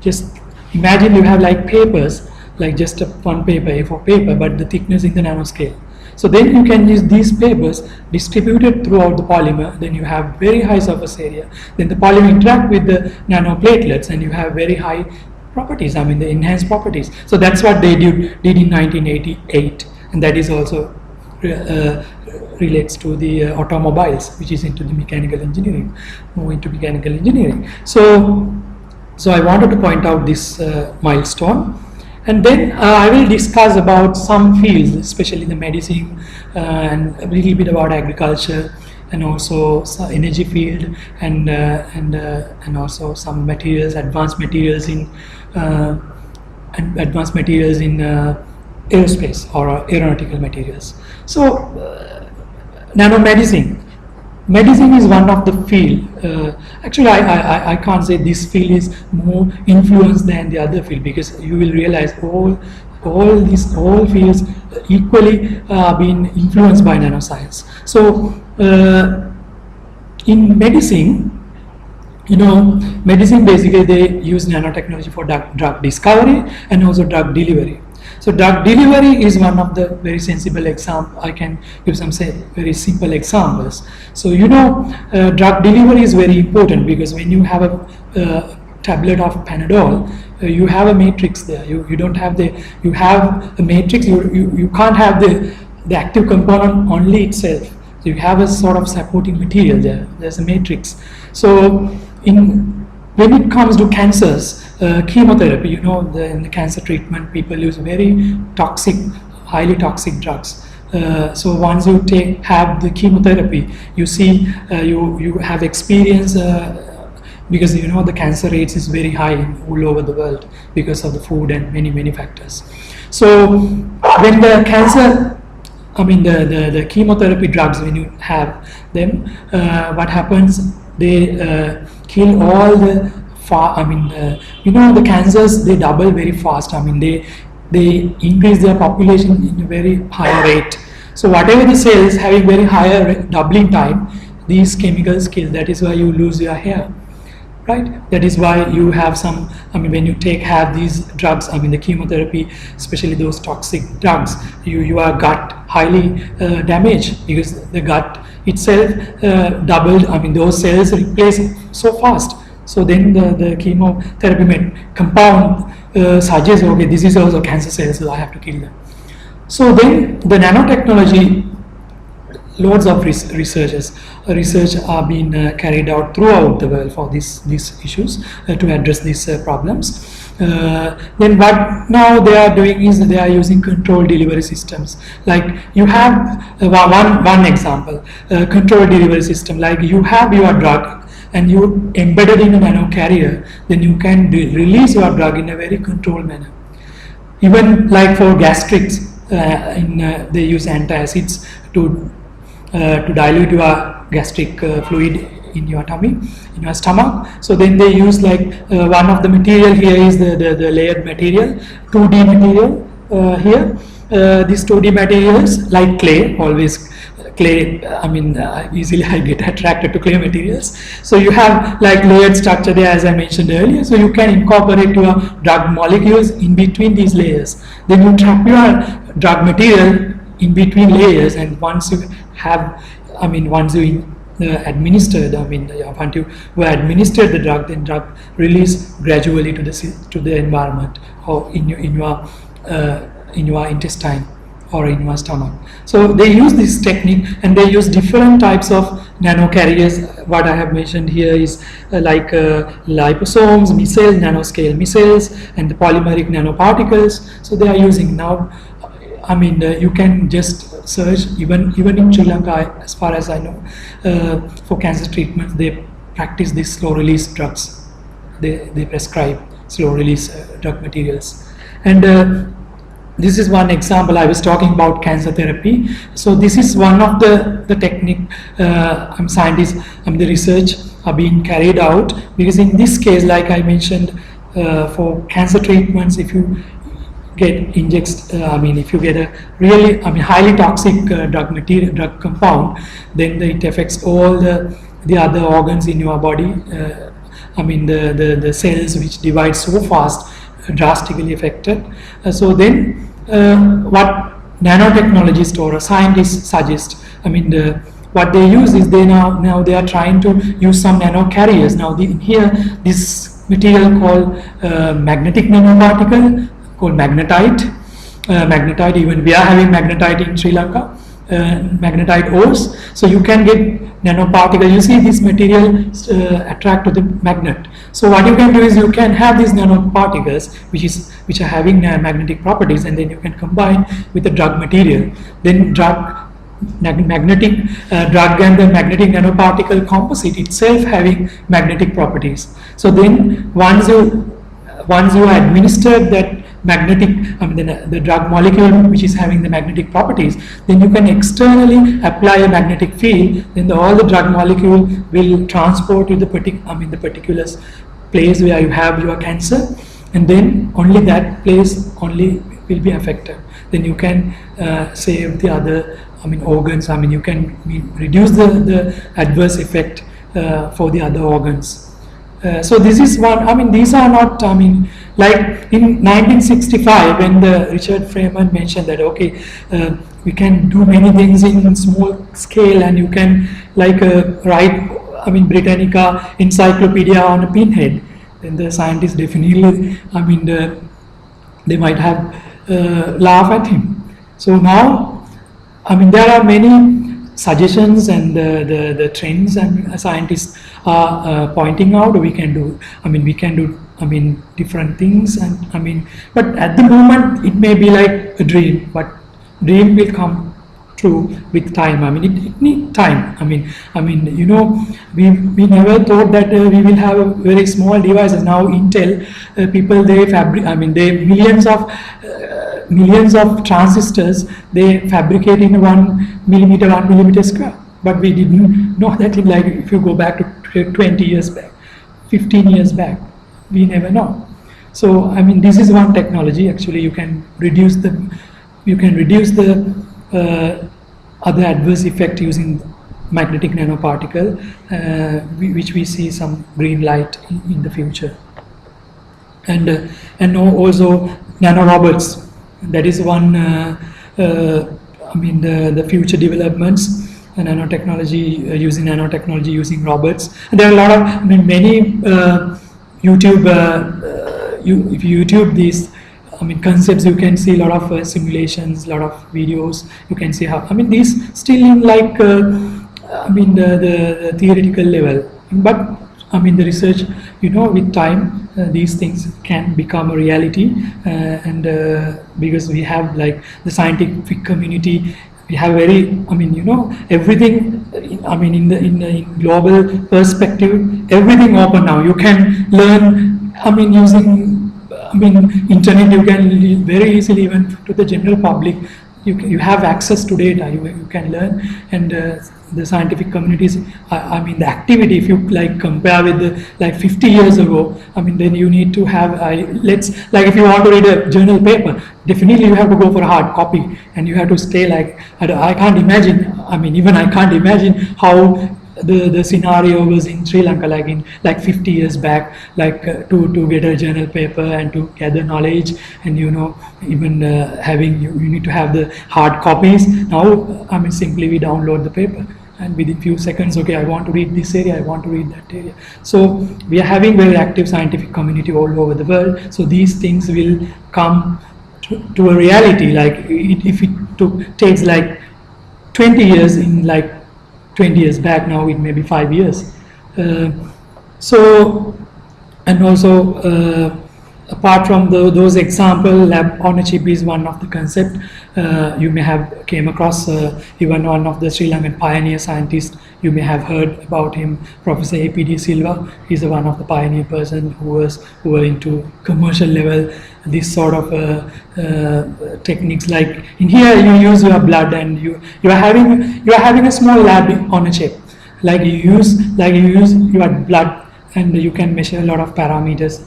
just imagine you have like papers, like just one paper, A4 paper, but the thickness in the nanoscale. So then you can use these papers distributed throughout the polymer. Then you have very high surface area. Then the polymer interact with the nanoplatelets, and you have very high properties. The enhanced properties. So that's what they did in 1988, and that is also relates to the automobiles, which is into the mechanical engineering, more into mechanical engineering. So I wanted to point out this milestone. And then I will discuss about some fields, especially the medicine, and a little bit about agriculture, and also some energy field, and also some materials, advanced materials in aerospace or aeronautical materials. So nanomedicine. Medicine is one of the field. Actually, I can't say this field is more influenced than the other field, because you will realize all fields equally being influenced by nanoscience. So in medicine, medicine basically they use nanotechnology for drug discovery and also drug delivery. So drug delivery is one of the very sensible example. I can give some very simple examples. So drug delivery is very important, because when you have a tablet of Panadol, you have a matrix there. You don't have you have a matrix. You can't have the active component only itself. So you have a sort of supporting material there. There's a matrix. So when it comes to cancers, chemotherapy, in the cancer treatment, people use very toxic, highly toxic drugs. So once you have the chemotherapy, you see you have experience, because the cancer rates is very high all over the world because of the food and many factors. So when the cancer, the chemotherapy drugs, when you have them, what happens? They kill all the the cancers. They double very fast. They increase their population in a very high rate. So whatever the cells having very higher doubling time, these chemicals kill. That is why you lose your hair, right? That is why you have some. When you have these drugs, the chemotherapy, especially those toxic drugs, your gut highly damaged, because the gut itself doubled. Those cells replace so fast. So then the chemotherapy compound suggests, okay, this is also cancer cells, so I have to kill them. So then the nanotechnology, loads of research are being carried out throughout the world for these issues, to address these problems. Then what now they are doing is they are using controlled delivery systems. Like you have one example, controlled delivery system. Like you have your drug, and you embedded in a nano carrier, then you can release your drug in a very controlled manner. Even like for gastrics, they use antacids to dilute your gastric fluid in your tummy, in your stomach. So then they use like one of the material here is the layered material, 2D material here. These 2D materials like clay, always clay, easily I get attracted to clay materials. So you have like layered structure there, as I mentioned earlier. So you can incorporate your drug molecules in between these layers. Then you trap your drug material in between layers, and once you have, once you administered, once you administered the drug, then drug release gradually to the environment or in your intestine or in your stomach. So they use this technique, and they use different types of nano carriers. What I have mentioned here is liposomes, micelles, nanoscale micelles, and the polymeric nanoparticles. So they are using now. You can just search even in Sri Lanka, as far as I know, for cancer treatment, they practice these slow release drugs. They prescribe slow release drug materials, and this is one example. I was talking about cancer therapy. So this is one of the technique scientists, the research are being carried out, because in this case, like I mentioned, for cancer treatments, if you get if you get a really highly toxic drug compound, then it affects all the other organs in your body. The cells which divide so fast drastically affected. So then what nanotechnologists or scientists suggest, what they use is they now they are trying to use some nano carriers. Now here this material called magnetic nanoparticle called magnetite. Magnetite, even we are having magnetite in Sri Lanka, magnetite ores. So you can get nanoparticle. You see this material attract to the magnet. So what you can do is you can have these nanoparticles which are having magnetic properties, and then you can combine with the drug material. Then magnetic drug and the magnetic nanoparticle composite itself having magnetic properties. So then once you administer that magnetic, the drug molecule which is having the magnetic properties, then you can externally apply a magnetic field. Then all the drug molecule will transport to the particular place where you have your cancer, and then only that place only will be affected. Then you can save the other organs. You can reduce the adverse effect for the other organs. So this is one. These are not. Like in 1965, when Richard Feynman mentioned that we can do many things in small scale, and you can write Britannica encyclopedia on a pinhead. Then the scientists definitely they might have laughed at him. So now there are many suggestions, and the trends and scientists are pointing out we can do different things, and but at the moment it may be like a dream, but dream will come true with time. It needs time. We never thought that we will have very small devices. Now Intel people, they they millions of transistors they fabricate in 1 millimeter square. But we didn't know that if you go back to 20 years back, 15 years back, we never know. So this is one technology. Actually, you can reduce the other adverse effect using magnetic nanoparticle, which we see some green light in the future. And also nanorobots. That is one. The future developments. Nanotechnology, using robots. And there are a lot of many YouTube. If you YouTube these concepts, you can see a lot of simulations, a lot of videos. You can see how these still in the theoretical level, but the research, with time these things can become a reality, and because we have the scientific community, we have very everything in global perspective, everything open now. You can learn using internet. You can very easily, even to the general public, you have access to data, you can learn, and the scientific communities, I mean the activity, if you like compare with the, like 50 years ago, I mean then you need to have, like if you want to read a journal paper, definitely you have to go for a hard copy, and you have to stay like, I can't imagine, I mean even I can't imagine how the scenario was in Sri Lanka, like 50 years back, like to get a journal paper and to gather knowledge, and even having you need to have the hard copies. Now I mean simply we download the paper, and within few seconds, okay, I want to read this area, I want to read that area. So we are having very active scientific community all over the world. So these things will come to a reality. Like if it takes like 20 years in like 20 years back, now it may be 5 years. So, and also apart from those example, lab on a chip is one of the concept. You may have came across even one of the Sri Lankan pioneer scientists. You may have heard about him, Professor A.P.D. Silva. He's one of the pioneer person who were into commercial level this sort of techniques. Like in here, you use your blood, and you are having a small lab on a chip. Like you use your blood, and you can measure a lot of parameters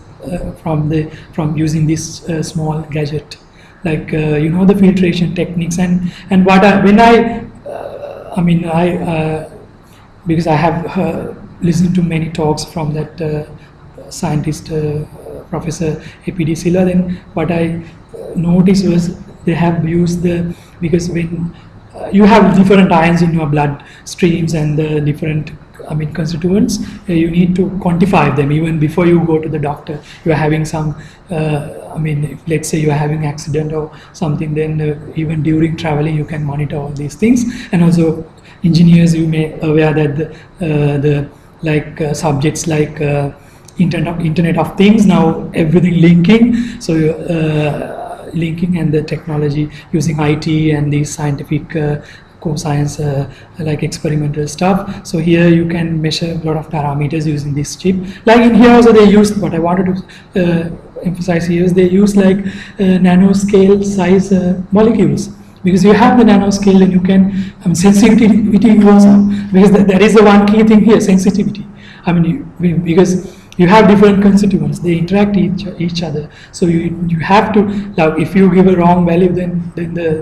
from using this small gadget. Like the filtration techniques, and what because I have listened to many talks from that scientist, Professor A.P.D. Silva. Then what I noticed was they have used because when you have different ions in your blood streams and the different constituents, you need to quantify them even before you go to the doctor. You are having some, if let's say you are having accident or something, then even during traveling you can monitor all these things. And also engineers, you may aware that the subjects like Internet of Things, now everything linking. So linking and the technology using IT and these scientific co-science like experimental stuff. So here you can measure a lot of parameters using this chip. Like in here also they used, what I wanted to emphasize here is they use like nanoscale size molecules. Because you have the nanoscale, and you can, sensitivity goes up, because that is the one key thing here, sensitivity. Because you have different constituents, they interact each other. So you have to, like, if you give a wrong value, then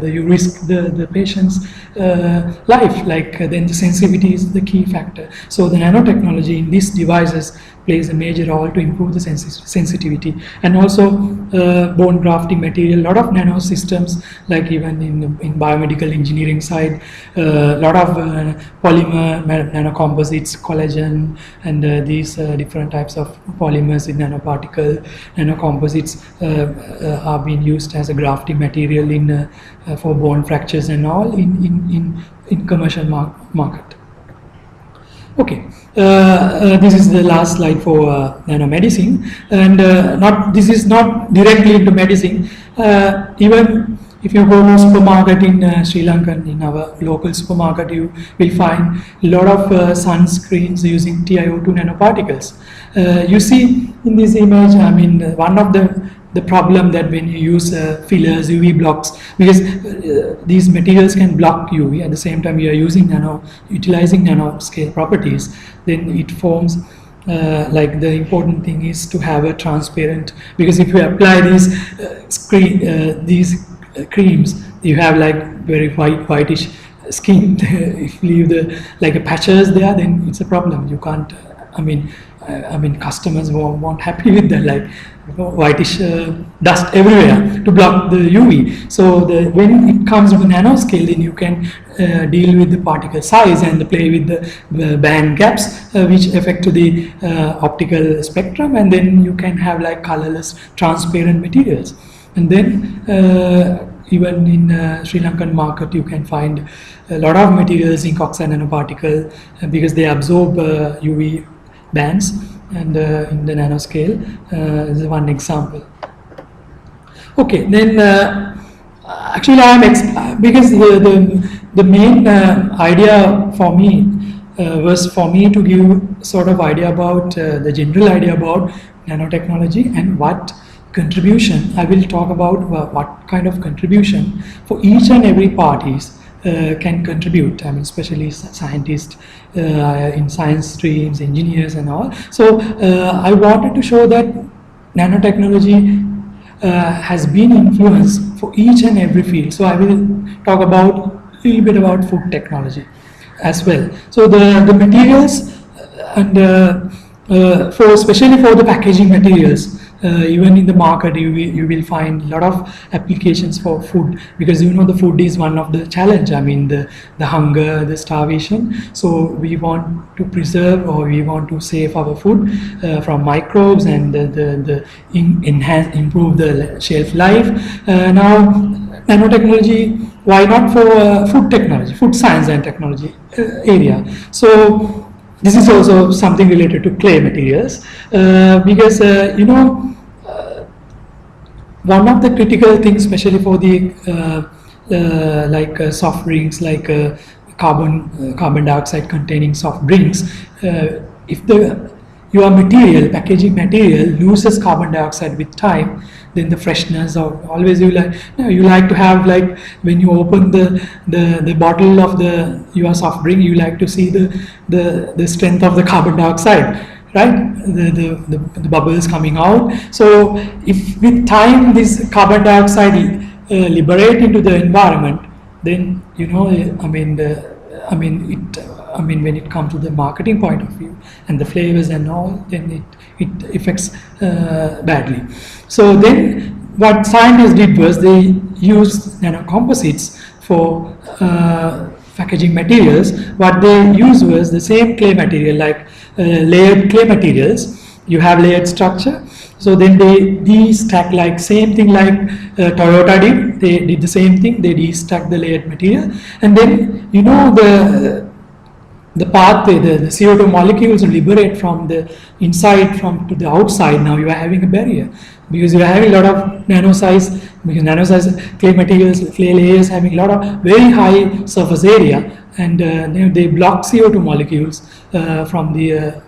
you risk the patient's life. Like then the sensitivity is the key factor. So the nanotechnology in these devices plays a major role to improve the sensitivity. And also bone grafting material, a lot of nanosystems, like even in biomedical engineering side, a lot of polymer, nanocomposites, collagen, and these different types of polymers in nanoparticle, nanocomposites are being used as a grafting material for bone fractures and all in commercial market. Okay, this is the last slide for nanomedicine, and this is not directly into medicine. Even if you go to supermarket in Sri Lanka, in our local supermarket, you will find a lot of sunscreens using TiO2 nanoparticles. You see in this image, one of the problem that when you use fillers, UV blocks, because these materials can block UV, at the same time you are utilizing nanoscale properties, then it forms like the important thing is to have a transparent, because if you apply these creams, you have like very whitish skin. If you leave the patches there, then it's a problem. You can't, customers won't happy with that, like whitish dust everywhere to block the UV. So when it comes to the nanoscale, then you can deal with the particle size and play with the band gaps which affect to the optical spectrum, and then you can have like colorless transparent materials. And then even in Sri Lankan market, you can find a lot of materials in oxide nanoparticle because they absorb UV bands, and in the nanoscale is one example. Okay, then actually because the main idea for me was for me to give sort of idea about the general idea about nanotechnology and what contribution, I will talk about what kind of contribution for each and every parties can contribute. I mean, especially scientists in science streams, engineers and all. So I wanted to show that nanotechnology has been influenced for each and every field. So I will talk about a little bit about food technology as well. So the materials and especially for the packaging materials, even in the market you will find a lot of applications for food, because the food is one of the challenge. I mean the hunger, the starvation. So we want to preserve, or we want to save our food from microbes and improve the shelf life. Now nanotechnology, why not for food technology, food science and technology area. So this is also something related to clay materials, because one of the critical things, especially for the soft drinks, like carbon dioxide containing soft drinks, if your packaging material loses carbon dioxide with time, then the freshness, or always you like to have, like when you open the bottle of your soft drink, you like to see the strength of the carbon dioxide, right? The bubbles coming out. So if with time this carbon dioxide liberate into the environment, then when it comes to the marketing point of view and the flavors and all, then it affects badly. So then what scientists did was they used nanocomposites for packaging materials. What they used was the same clay material, like layered clay materials. You have layered structure. So then they de-stack, like same thing like Toyota did. They did the same thing. They de-stack the layered material, and then the pathway, the CO2 molecules liberate from the inside to the outside. Now you are having a barrier, because you are having a lot of nano-size clay materials, clay layers having a lot of very high surface area, and they block CO2 molecules from the.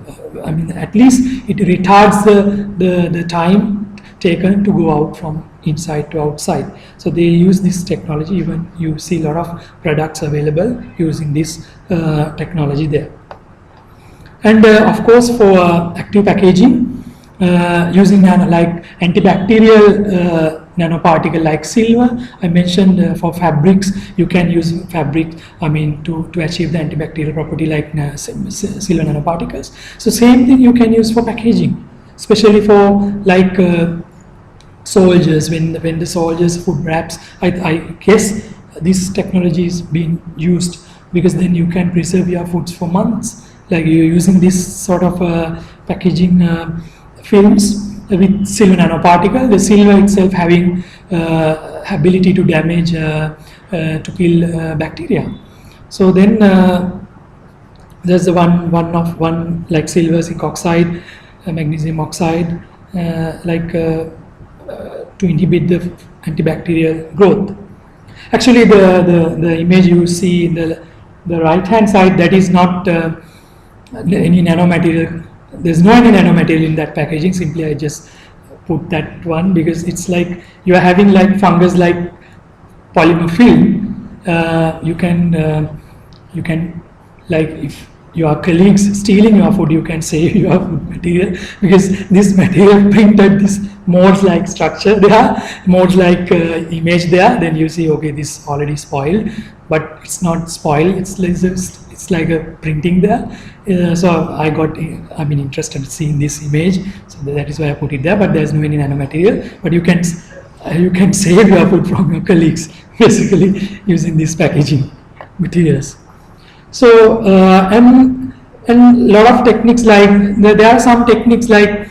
At least it retards the time taken to go out from inside to outside. So they use this technology. Even you see a lot of products available using this technology there. And of course for active packaging, using like antibacterial nanoparticle like silver. I mentioned for fabrics, you can use fabric, to achieve the antibacterial property like silver nanoparticles. So same thing you can use for packaging, especially for like soldiers, when the soldiers food wraps. I guess this technology is being used, because then you can preserve your foods for months. Like you're using this sort of packaging films with silver nanoparticle, the silver itself having ability to damage, to kill bacteria. So then there's the one like silver zinc oxide, magnesium oxide, to inhibit the antibacterial growth. Actually, the image you see in the right hand side, that is not any nanomaterial. There's no any nanomaterial in that packaging. Simply I just put that one because it's like you are having like fungus like polymer film. You can like, if your colleagues stealing your food, you can save your food material, because this material printed this modes like structure there, modes like image there. Then you see, okay, this already spoiled, but it's not spoiled. It's like a printing there. So I got interested in seeing this image, so that is why I put it there. But there's no any nanomaterial. But you can save your food from your colleagues basically using these packaging materials. So and a lot of techniques, like there are some techniques like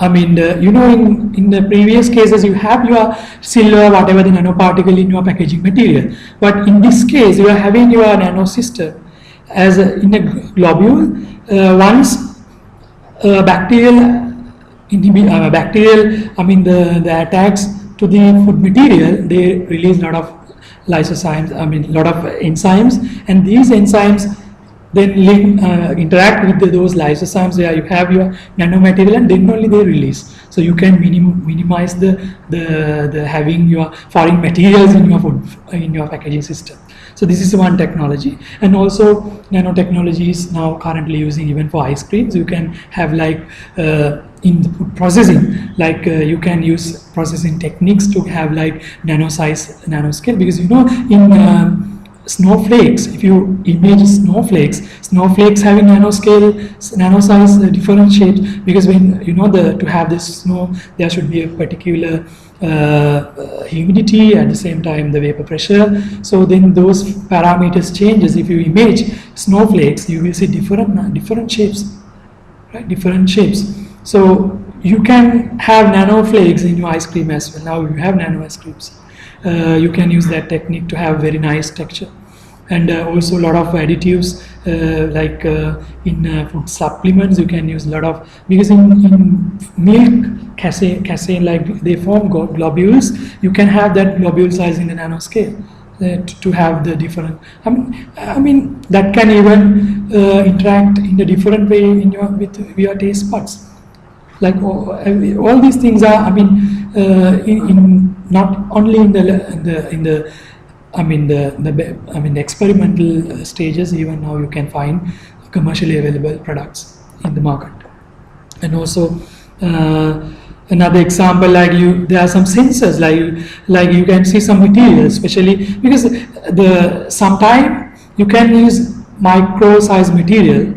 in the previous cases you have your silver, whatever the nanoparticle in your packaging material, but in this case you are having your nanosystem as in a globule. Once bacterial the attacks to the food material, they release a lot of lysozymes, lot of enzymes, and these enzymes then interact with those lysozymes where you have your nanomaterial, and then only they release. So you can minimize the having your foreign materials in your food, in your packaging system. So this is one technology, and also nanotechnology is now currently using even for ice creams. You can have like in the food processing, like you can use processing techniques to have like nanoscale, because you know in snowflakes, if you image snowflakes having nano size different shapes, because when you know to have this snow, there should be a particular humidity, at the same time the vapor pressure. So then those parameters changes. If you image snowflakes, you will see different shapes, right? Different shapes. So you can have nanoflakes in your ice cream as well. Now you have nano ice creams. You can use that technique to have very nice texture, and also a lot of additives like in food supplements. You can use a lot of, because in milk casein, like they form globules. You can have that globule size in the nanoscale to have the different. I mean that can even interact in a different way in with your taste buds. Like all these things are, I mean, in not only in the experimental stages. Even now you can find commercially available products in the market. And also another example, like there are some sensors, like you can see some materials, especially because sometime you can use micro size material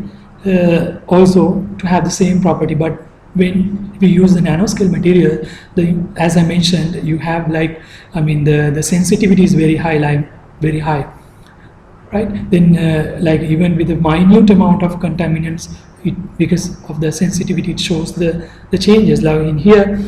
also to have the same property, but when we use the nanoscale material, as I mentioned, you have like, the sensitivity is very high, right? Then like even with a minute amount of contaminants, because of the sensitivity, it shows the changes. Like in here,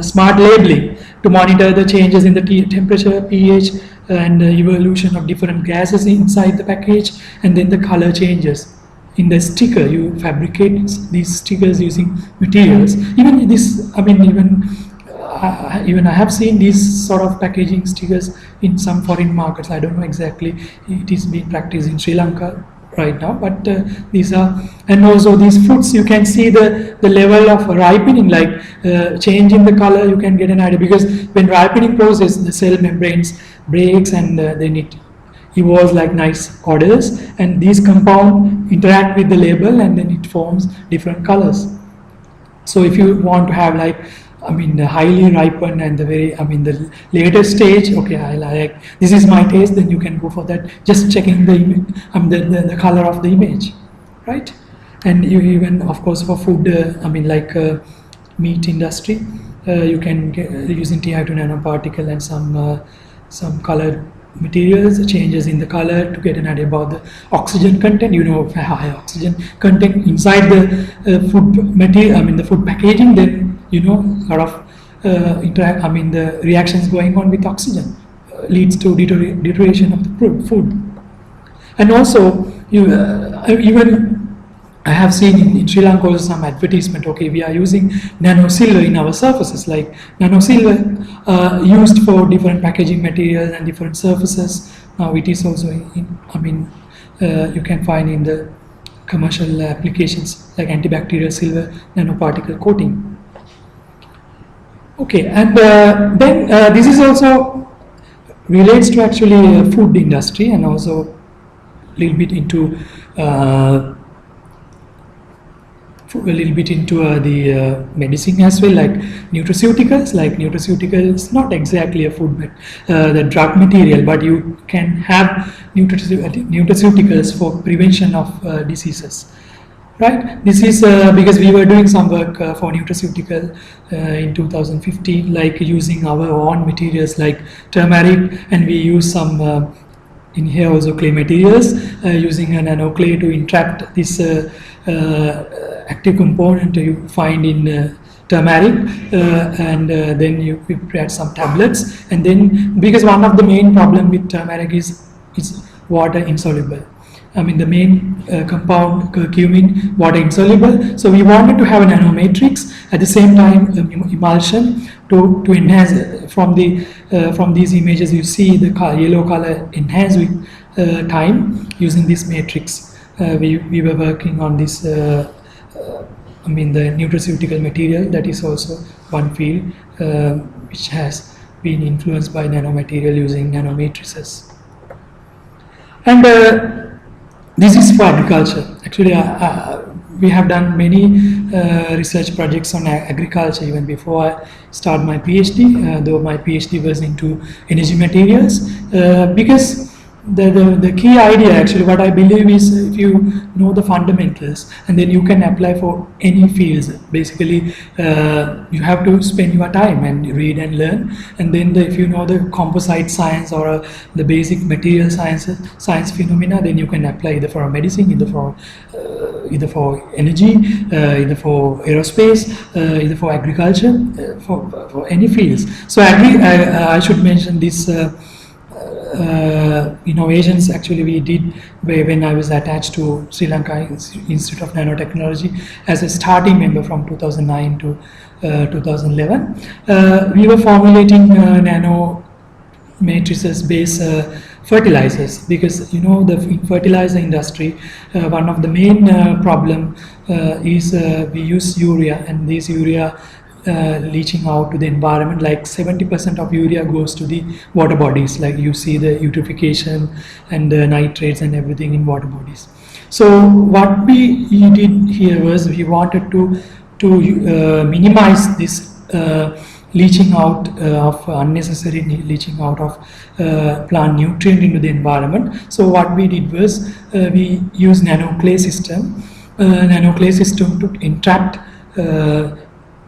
smart labeling to monitor the changes in the temperature, pH, and evolution of different gases inside the package, and then the color changes. In the sticker, you fabricate these stickers using materials. Even this, even I have seen these sort of packaging stickers in some foreign markets. I don't know exactly it is being practiced in Sri Lanka right now, but these are, and also these fruits, you can see the level of ripening, like change in the color. You can get an idea, because when ripening process, the cell membranes breaks, and then it evolves like nice orders, and these compound interact with the label, and then it forms different colors. So if you want to have like, the highly ripened and the very, the later stage, okay, I like, this is my taste, then you can go for that, just checking the the color of the image, right? And you even, of course, for food, meat industry, you can get using Ti2 nanoparticle and some colored materials, changes in the color to get an idea about the oxygen content. High oxygen content inside the food material, the food packaging, then a lot of the reactions going on with oxygen leads to deterioration of the food. And also even I have seen in Sri Lanka also some advertisement, okay, we are using nano silver in our surfaces, like nano silver used for different packaging materials and different surfaces. Now it is also you can find in the commercial applications like antibacterial silver nanoparticle coating. Okay, and then this is also relates to actually food industry, and also a little bit into the medicine as well, like nutraceuticals. Like nutraceuticals, not exactly a food, the drug material, but you can have nutraceuticals for prevention of diseases, right? This is because we were doing some work for nutraceutical in 2015, like using our own materials like turmeric, and we use some in here also clay materials, using a nano clay to interact this active component you find in turmeric, and then you prepare some tablets. And then, because one of the main problem with turmeric is water insoluble. The main compound curcumin, water insoluble. So we wanted to have a nanomatrix, at the same time emulsion to enhance. From these images you see the yellow color enhance with time using this matrix. we were working on this, the nutraceutical material. That is also one field which has been influenced by nanomaterial using nanomatrices. And this is for agriculture. Actually, we have done many research projects on agriculture even before I started my PhD, though my PhD was into energy materials, because the key idea, actually, what I believe is, if you know the fundamentals and then you can apply for any fields. Basically, you have to spend your time and read and learn, and then if you know the composite science or the basic material science phenomena, then you can apply either for medicine, either for energy, either for aerospace, either for agriculture, for any fields. So I should mention this. Innovations actually we did when I was attached to Sri Lanka Institute of Nanotechnology as a starting member from 2009 to 2011. We were formulating nano matrices based fertilizers, because the fertilizer industry, one of the main problem is we use urea, and this urea leaching out to the environment. Like 70% of urea goes to the water bodies, like you see the eutrophication and the nitrates and everything in water bodies. So what we did here was we wanted to minimize this leaching out of unnecessary leaching out of plant nutrient into the environment. So what we did was we used nanoclay system to entrap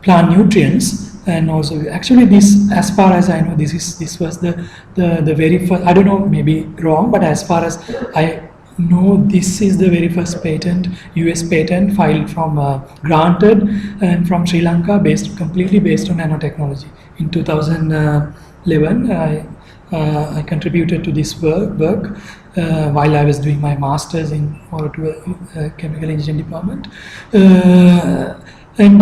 plant nutrients. And also, actually, this, as far as I know, this was the very first. I don't know, maybe wrong, but as far as I know, this is the very first patent, US patent filed from granted and from Sri Lanka, completely based on nanotechnology. In 2011, I contributed to this work while I was doing my master's in chemical engineering department. And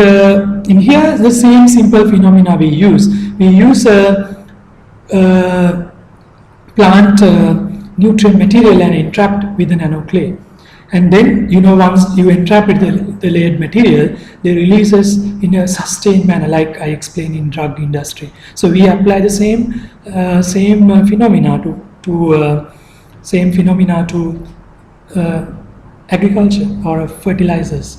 in here, the same simple phenomena we use. We use plant nutrient material and entrap with the nanoclay. And then, once you entrap it, the layered material, they releases in a sustained manner, like I explained in drug industry. So we apply the same phenomena to agriculture or fertilizers.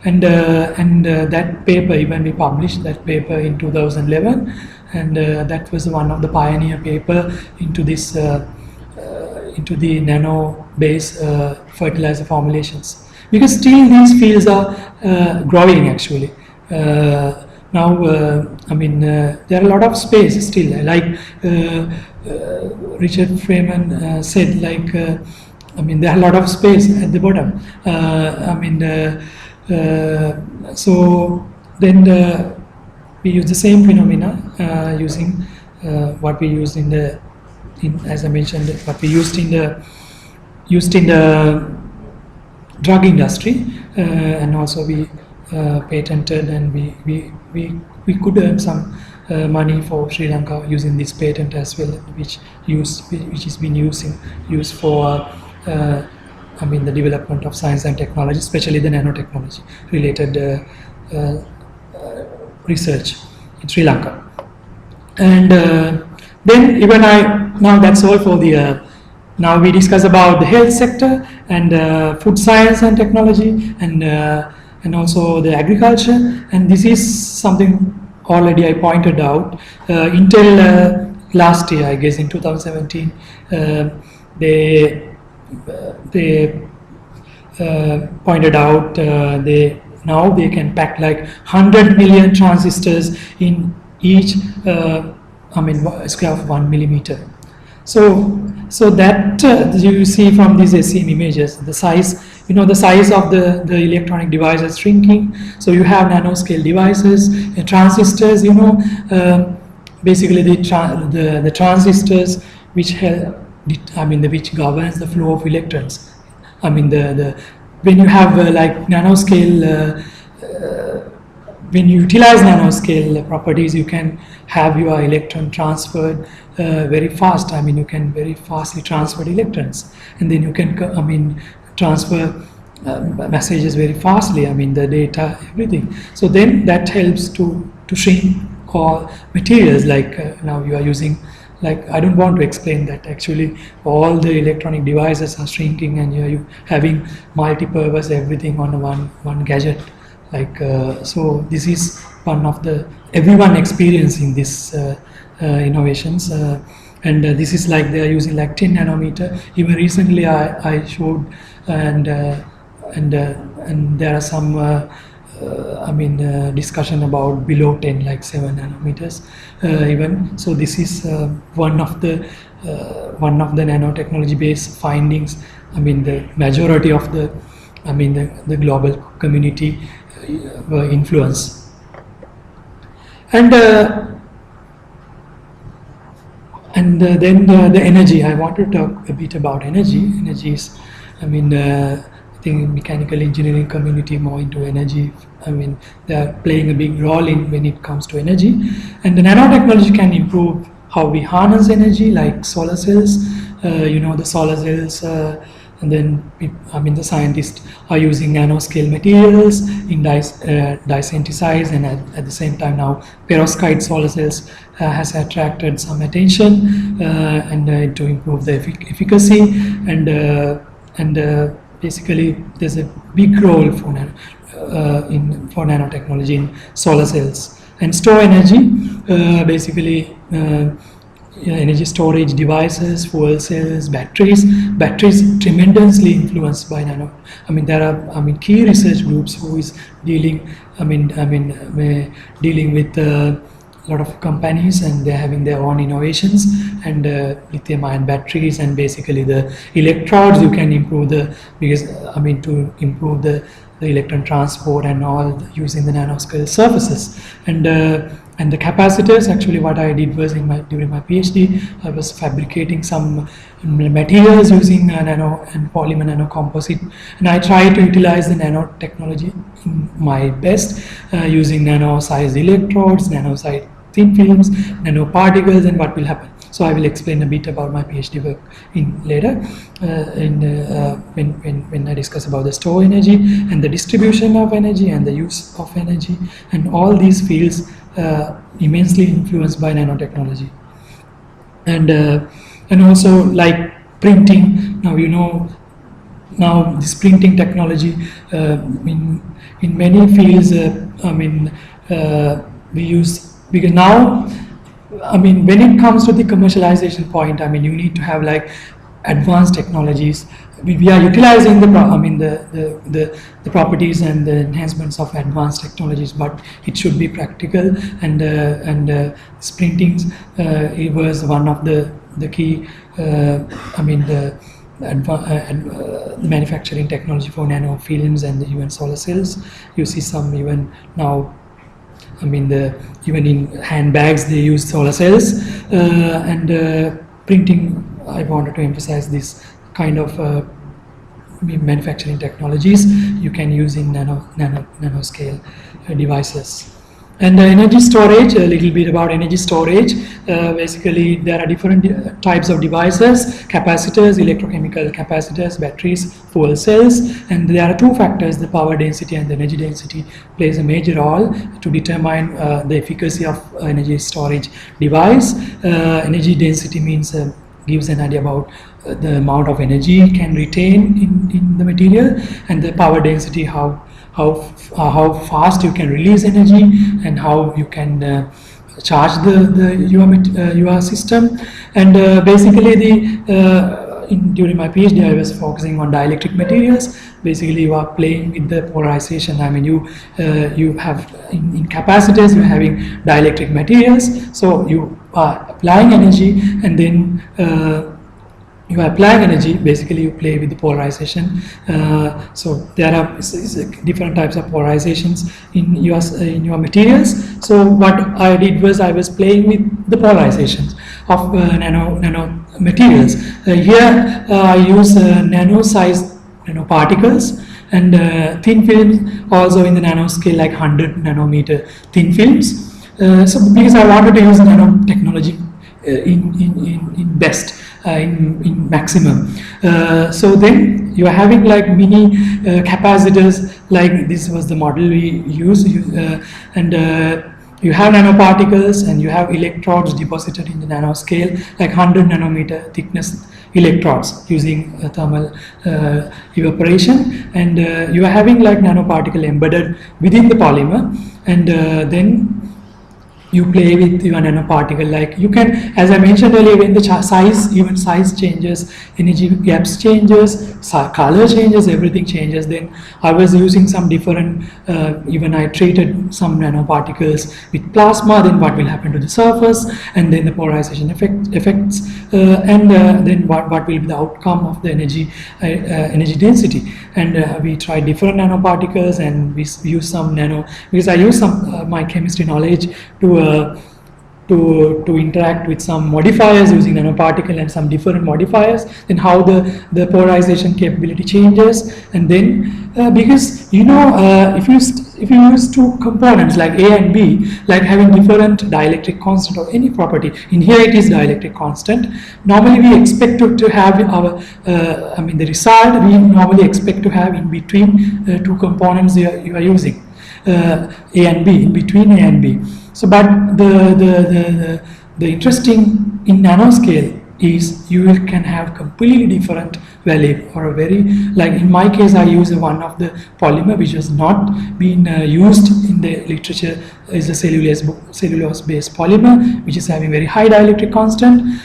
And that paper, even we published that paper in 2011, and that was one of the pioneer paper into this into the nano-based fertilizer formulations. Because still these fields are growing actually. Now, there are a lot of space still. Like Richard Freeman said, like there are a lot of space at the bottom. So then we use the same phenomena using what we used as I mentioned, what we used in the drug industry, and also we patented, and we could earn some money for Sri Lanka using this patent as well, which is being used for the development of science and technology, especially the nanotechnology related research in Sri Lanka. And then now that's all for the, now we discuss about the health sector and food science and technology, and also the agriculture. And this is something already I pointed out. Until last year, I guess in 2017, they pointed out now they can pack like 100 million transistors in each square of 1 millimeter. So that you see from these SEM images, the size, the size of the electronic devices shrinking. So you have nanoscale devices, transistors, basically the transistors which which governs the flow of electrons. When you have like nanoscale, when you utilize nanoscale properties, you can have your electron transferred very fast. You can very fastly transfer electrons, and then you can transfer messages very fastly, I mean the data, everything. So then that helps to shrink all materials, like now you are using, like I don't want to explain that actually all the electronic devices are shrinking and you having multi-purpose everything on one gadget, like so this is one of the everyone experiencing this innovations, and this is like they are using like 10 nanometer. Even recently I showed, and there are some discussion about below 10, like 7 nanometers even. So this is one of the nanotechnology based findings. I mean the majority of the global community were influenced. And then the energy. I want to talk a bit about energy. Energy is, I think mechanical engineering community more into energy. I mean, they are playing a big role in when it comes to energy. And the nanotechnology can improve how we harness energy, like solar cells. The solar cells, and then the scientists are using nanoscale materials in dye synthesize, and at the same time now perovskite solar cells has attracted some attention and to improve the efficacy, and basically there's a big role for nanotechnology in solar cells. And store energy, basically energy storage devices, fuel cells, batteries tremendously influenced by nano. There are key research groups who is dealing dealing with a lot of companies, and they're having their own innovations, and lithium-ion batteries, and basically the electrodes you can improve to improve the electron transport and all using the nanoscale surfaces, and the capacitors. Actually what I did was during my PhD I was fabricating some materials using nano and polymer nanocomposite, and I try to utilize the nanotechnology in my best using nano-sized electrodes, nano-sized thin films, nanoparticles, and what will happen. So I will explain a bit about my PhD work later when I discuss about the store energy and the distribution of energy and the use of energy, and all these fields immensely influenced by nanotechnology. And also like printing. Now this printing technology in many fields we use, because now when it comes to the commercialization point, you need to have like advanced technologies. We are utilizing the properties and the enhancements of advanced technologies, but it should be practical, and printings it was one of the key the manufacturing technology for nanofilms and even solar cells. You see some even now, even in handbags they use solar cells, and printing. I wanted to emphasize this kind of manufacturing technologies you can use in nanoscale devices. And energy storage, a little bit about energy storage. Basically there are different types of devices: capacitors, electrochemical capacitors, batteries, fuel cells, and there are two factors: the power density and the energy density plays a major role to determine the efficacy of energy storage device. Energy density means gives an idea about the amount of energy it can retain in the material, and the power density, how fast you can release energy and how you can charge your system. And basically during my PhD I was focusing on dielectric materials. Basically you are playing with the polarization. You have in capacitors you're having dielectric materials, so you are applying energy, and then you are applying energy, basically you play with the polarization. So there are different types of polarizations in your materials. So what I did was I was playing with the polarizations of nano materials. Here I use nano-sized nanoparticles and thin films, also in the nanoscale, like 100 nanometer thin films. So because I wanted to use nanotechnology in best, in maximum. So then you are having like mini capacitors, like this was the model we use, and you have nanoparticles and you have electrodes deposited in the nanoscale, like 100 nanometer thickness electrodes using thermal evaporation, and you are having like nanoparticle embedded within the polymer, and then you play with your nanoparticle. Like you can, as I mentioned earlier, when the size changes, energy gaps changes, color changes, everything changes. Then I was using some different, even I treated some nanoparticles with plasma, then what will happen to the surface, and then the polarization effects, and then what will be the outcome of the energy density. And we tried different nanoparticles, and we use some because I use some my chemistry knowledge to interact with some modifiers using nanoparticle and some different modifiers, then how the polarization capability changes. And then because if you use two components like A and B, like having different dielectric constant or any property, in here it is dielectric constant, normally we expect to have our the result we normally expect to have in between two components you are using, A and B, in between A and B. So, but the interesting in nanoscale is you can have completely different value, or a very, like in my case I use one of the polymer which has not been used in the literature, is a cellulose based polymer which is having very high dielectric constant,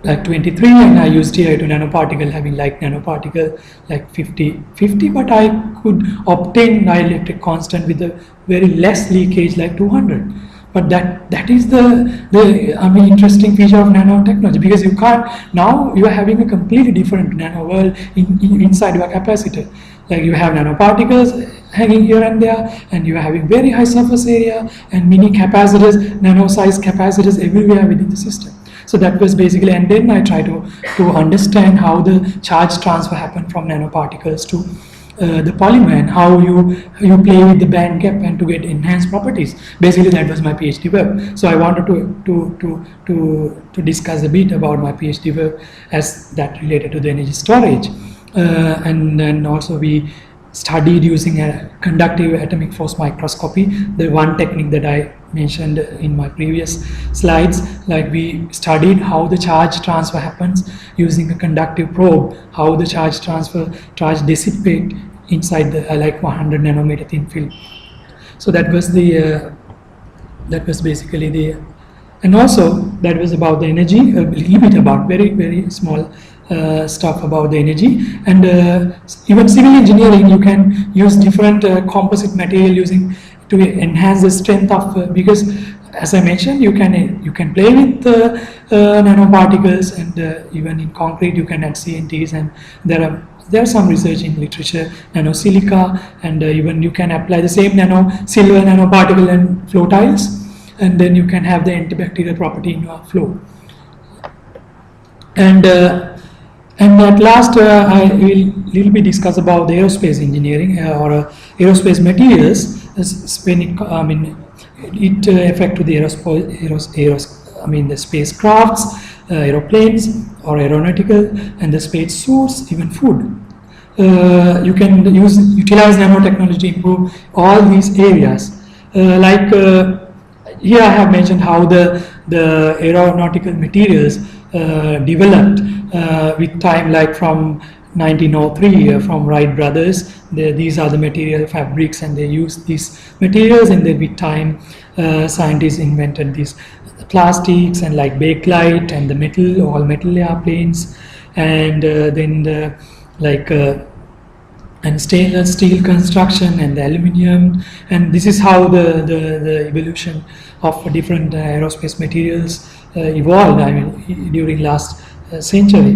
like 23, and I used here to nanoparticle having like nanoparticle like 50, but I could obtain dielectric constant with a very less leakage like 200. But that is the interesting feature of nanotechnology, because you can't, now you are having a completely different nano world inside your capacitor. Like you have nanoparticles hanging here and there, and you are having very high surface area and mini capacitors, nano size capacitors everywhere within the system. So that was basically, and then I try to understand how the charge transfer happened from nanoparticles to the polymer, and how you play with the band gap and to get enhanced properties. Basically, that was my PhD work. So I wanted to discuss a bit about my PhD work as that related to the energy storage, and then also we studied using a conductive atomic force microscopy, the one technique that I mentioned in my previous slides. Like we studied how the charge transfer happens using a conductive probe, how the charge dissipate inside the like 100 nanometer thin film. So that was basically the, and also that was about the energy, a little bit about very small stuff about the energy. And even civil engineering, you can use different composite material using to enhance the strength of, because as I mentioned, you can play with nanoparticles, and even in concrete you can add CNTs, and there are some research in literature, nanosilica, and even you can apply the same silver nanoparticle and flow tiles, and then you can have the antibacterial property in your flow. And at last, I will little bit discuss about the aerospace engineering or aerospace materials. When it affect to the the spacecrafts, aeroplanes or aeronautical, and the space suits, even food. You can utilize nanotechnology to improve all these areas. Here I have mentioned how the aeronautical materials developed with time, like from 1903 from Wright brothers. These are the material fabrics, and they use these materials, and then with time scientists invented these plastics and like bakelite and the metal, all metal airplanes, and then and stainless steel construction and the aluminium, and this is how the evolution of different aerospace materials evolved, during last century.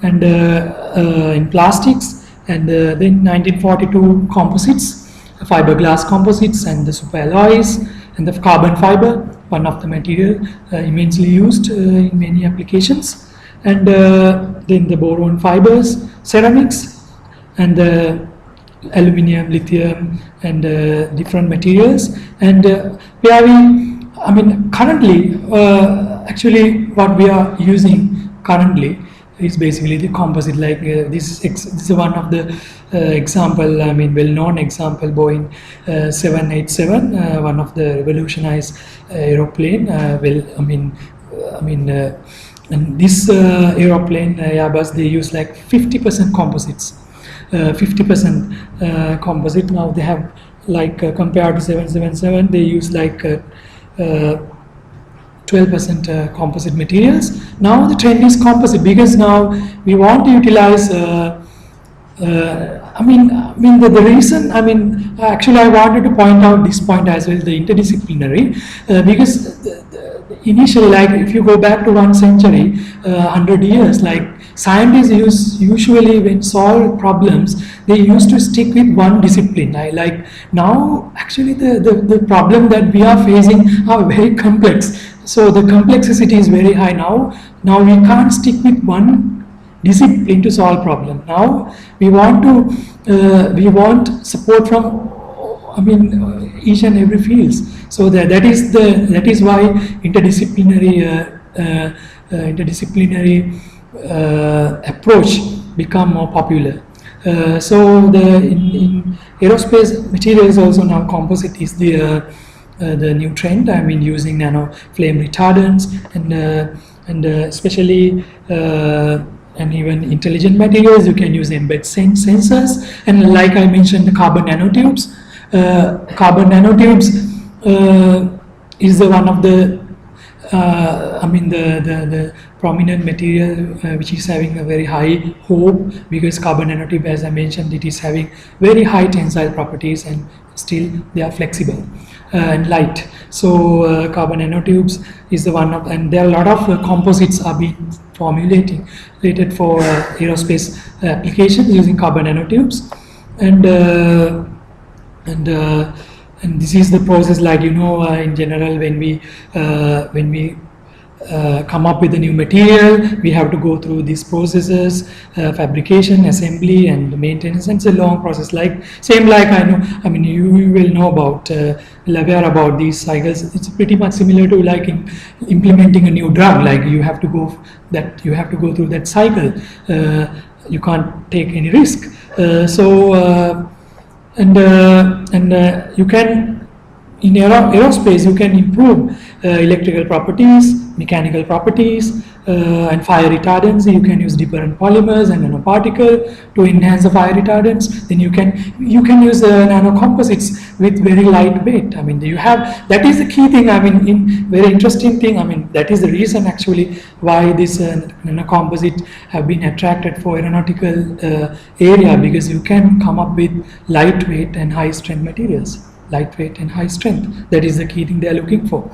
And in plastics, and then 1942 composites, fiberglass composites, and the superalloys, and the carbon fiber, one of the material immensely used in many applications, and then the boron fibers, ceramics, and the aluminium, lithium, and different materials. And where we, currently, actually what we are using currently is basically the composite. Like this is one of the example, I mean well-known example, Boeing 787, one of the revolutionized aeroplane. And this aeroplane Airbus, they use like 50% composites, 50% composite. Now they have like compared to 777, they use like 12% composite materials. Now the trend is composite because now we want to utilize. The reason. Actually, I wanted to point out this point as well, the interdisciplinary, because initially, like if you go back to 1 century, 100 years, like scientists usually when solve problems, they used to stick with one discipline. Like now, actually, the problem that we are facing are very complex. So the complexity is very high now. Now we can't stick with one discipline to solve problem. Now we want support from each and every fields. So that is why interdisciplinary approach become more popular. So in aerospace materials also now composite is the new trend. Using nano flame retardants and especially and even intelligent materials. You can use embed sensors, and like I mentioned, the carbon nanotubes. Carbon nanotubes is the one of the the prominent material which is having a very high hope, because carbon nanotube, as I mentioned, it is having very high tensile properties and still they are flexible and light. So carbon nanotubes is the one of, and there are a lot of composites are being formulated for aerospace applications using carbon nanotubes, and this is the process, like in general when we come up with a new material, we have to go through these processes, fabrication, assembly, and maintenance, and it's a long process. Like same like you will know about, aware about these cycles. It's pretty much similar to like implementing a new drug. Like you have to go through that cycle. You can't take any risk. You can, in aerospace, you can improve electrical properties, mechanical properties, and fire retardants. You can use different polymers and nanoparticle to enhance the fire retardants. Then you can use nanocomposites with very lightweight. That is the key thing. Very interesting thing. That is the reason actually why this nanocomposite have been attracted for aeronautical area, because you can come up with lightweight and high strength materials. Lightweight and high strength. That is the key thing they are looking for.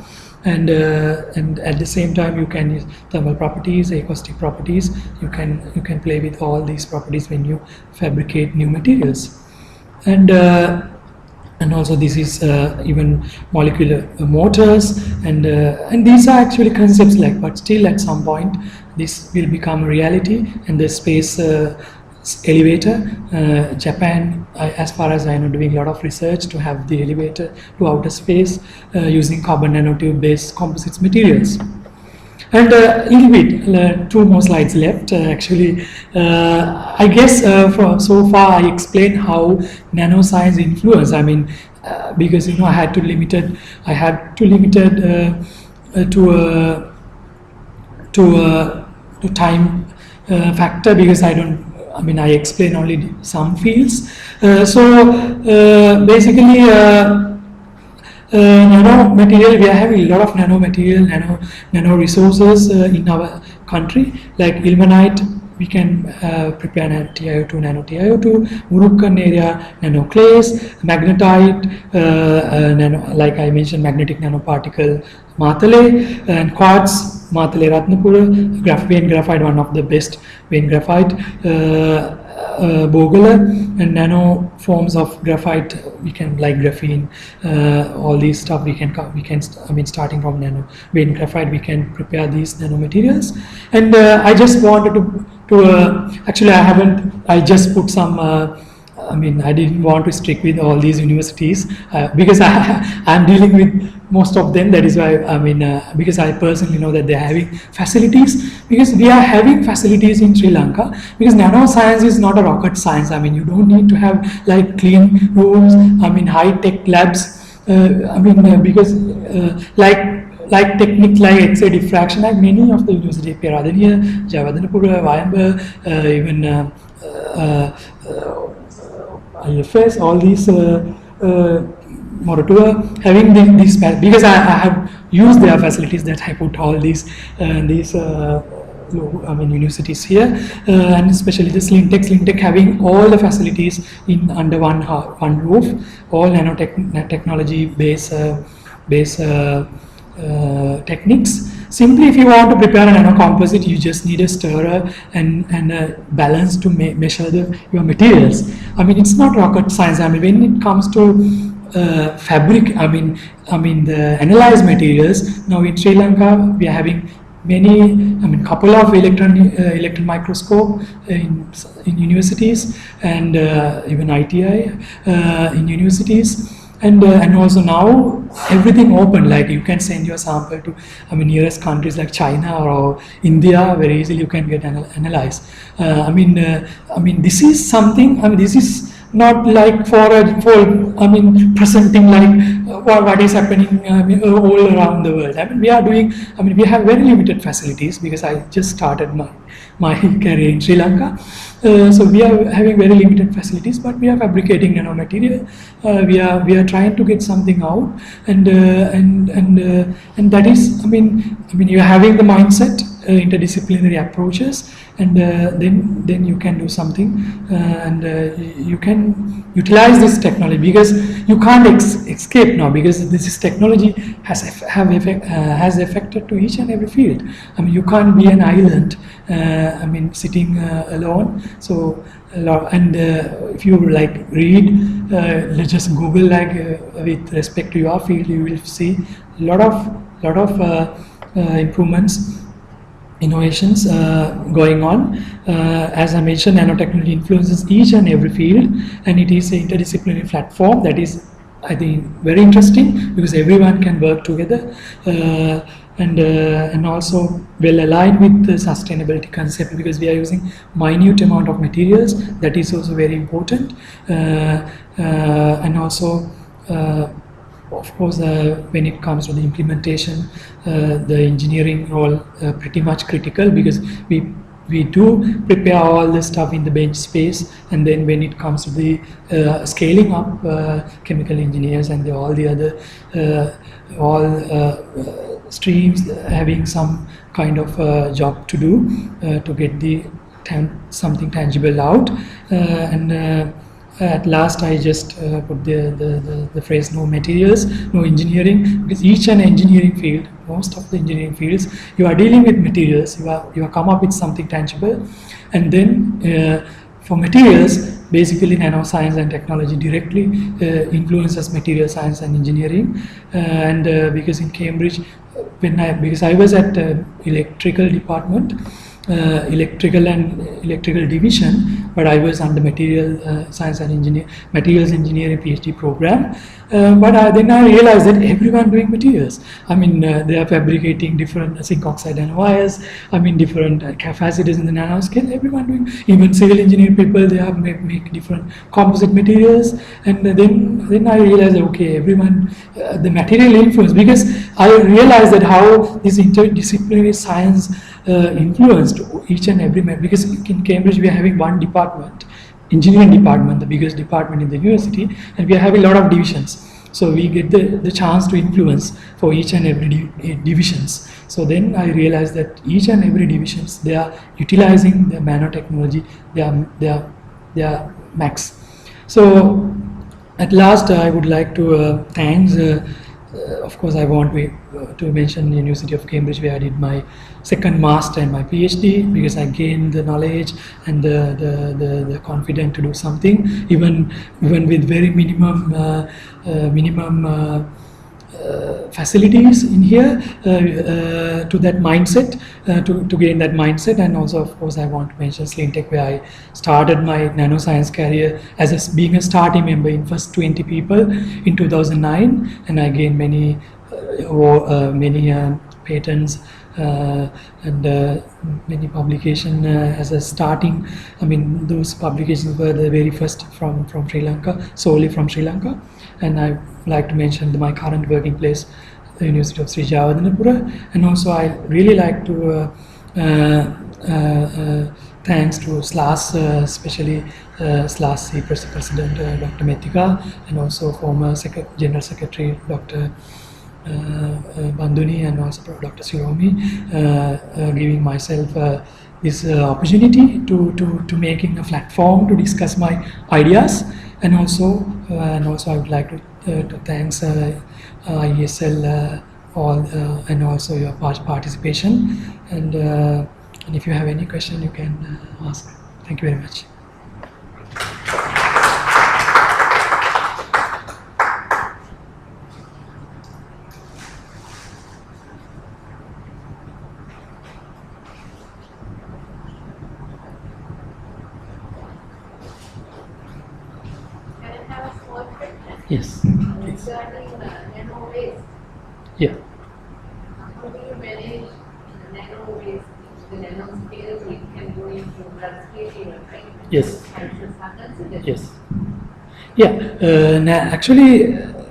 And at the same time, you can use thermal properties, acoustic properties. You can play with all these properties when you fabricate new materials. And also this is even molecular motors, and these are actually concepts, like, but still at some point this will become a reality. And the space elevator, Japan, as far as I know, doing a lot of research to have the elevator to outer space using carbon nanotube based composites materials. And a little bit, 2 more slides left. Actually, I guess so far I explained how nanoscience influence. Because I had to limit to time factor, because I explain only some fields. Basically, nano material, we are having a lot of nano material, nano resources in our country. Like ilmenite, we can prepare TiO2, nano TiO2, Murukan area, nano clays, magnetite, like I mentioned, magnetic nanoparticle, Matale, and quartz, Matale Ratnapura, vein graphite, one of the best vein graphite, Bogala, and nano forms of graphite. We can, like graphene, all these stuff. We can starting from nano vein graphite, we can prepare these nanomaterials. And I just wanted to actually I just put some I mean, I didn't want to stick with all these universities because I'm dealing with most of them. That is why, I mean, because I personally know that they're having facilities, because we are having facilities in Sri Lanka, because nanoscience is not a rocket science. I mean, you don't need to have like clean rooms, I mean, high-tech labs. I mean, because like techniques like X-ray diffraction, like many of the universities, Peradeniya, Jawadanapura, Wayamba, even IFS, all these Moratua, having these because I have used their facilities, that I put all these I mean, universities here, and especially the Slintech having all the facilities in under one roof, all nanotechnology based techniques. Simply, if you want to prepare a nanocomposite, you just need a stirrer and a balance to measure your materials. I mean, it's not rocket science. I mean, when it comes to fabric, I mean the analyzed materials. Now in Sri Lanka, we are having many, I mean, couple of electron microscope in universities, and even ITI in universities. And also now everything open, like you can send your sample to, I mean, nearest countries like China or India, very easily you can get analyzed. I mean, this is something, I mean, this is not like for I mean, presenting like what is happening all around the world. I mean, we are doing, I mean, we have very limited facilities because I just started my career in Sri Lanka. So we are having very limited facilities, but we are fabricating nanomaterial. We are trying to get something out, and that is, I mean, you are having the mindset, interdisciplinary approaches, and then you can do something, and you can utilize this technology, because you can't escape now, because this technology has affected to each and every field. I mean, you can't be an island, I mean, sitting alone. So and if you like read, let's just Google, like with respect to your field, you will see a lot of improvements, innovations going on. As I mentioned, nanotechnology influences each and every field, and it is an interdisciplinary platform that is, I think, very interesting, because everyone can work together, and also well aligned with the sustainability concept, because we are using minute amount of materials. That is also very important, and also of course, when it comes to the implementation, the engineering role pretty much critical, because we do prepare all the stuff in the bench space, and then when it comes to the scaling up, chemical engineers and all the other streams having some kind of job to do to get the something tangible out, and at last I just put the phrase no materials, no engineering, because each and engineering field, most of the engineering fields, you are dealing with materials, you are come up with something tangible, and then for materials, basically nanoscience and technology directly influences material science and engineering, and because in Cambridge, because I was at electrical department, electrical division, but I was under material science and materials engineering PhD program. But then I realized that everyone doing materials. I mean, they are fabricating different zinc oxide nanowires. I mean, different capacitors in the nanoscale. Everyone doing, even civil engineering people, they have make different composite materials. And then I realized that, okay, everyone, the material influence, because I realized that how this interdisciplinary science influenced each and every, because in Cambridge we are having one department, engineering department, the biggest department in the university, and we are having a lot of divisions. So we get the chance to influence for each and every divisions. So then I realized that each and every divisions, they are utilizing the nanotechnology, they are max. So at last I would like to thanks, of course I want to mention University of Cambridge, where I did my second master and my PhD, because I gained the knowledge and the confidence to do something, even with very minimum facilities in here to that mindset, to gain that mindset. And also, of course, I want to mention Slintech, where I started my nanoscience career as being a starting member in first 20 people in 2009, and I gained many patents and many publications as a starting. I mean, those publications were the very first from Sri Lanka, solely from Sri Lanka. And I like to mention my current working place, the University of Sri Jawadanapura. And also I really like to thanks to SLAS, especially SLAS President Dr. Methika, and also former General Secretary Dr. Banduni, and also Dr. Siromi, giving myself this opportunity to making a platform to discuss my ideas. And also I would like to thanks IESL all and also your participation. And if you have any question, you can ask. Thank you very much. Yes. Regarding nano waste, Yeah. how do you manage nano waste? The nano scale, it can go into blood scale even, right? Yes. Sciences are considered. Yes. Yeah. Actually,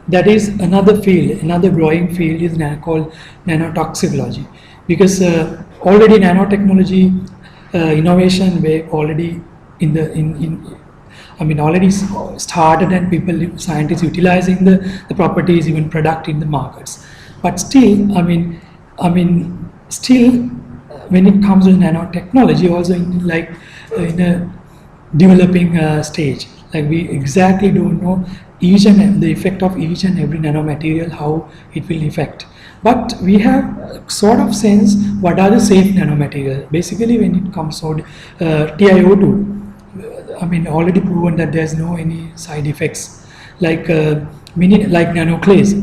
that is another field, another growing field is called nanotoxicology, because already nanotechnology innovation were already already started, and scientists utilizing the properties, even product in the markets. But still, still, when it comes to nanotechnology, also in a developing stage, like we exactly don't know the effect of each and every nanomaterial, how it will affect. But we have sort of sense what are the safe nanomaterials. Basically, when it comes to TiO2, already proven that there's no any side effects, like nanoclays.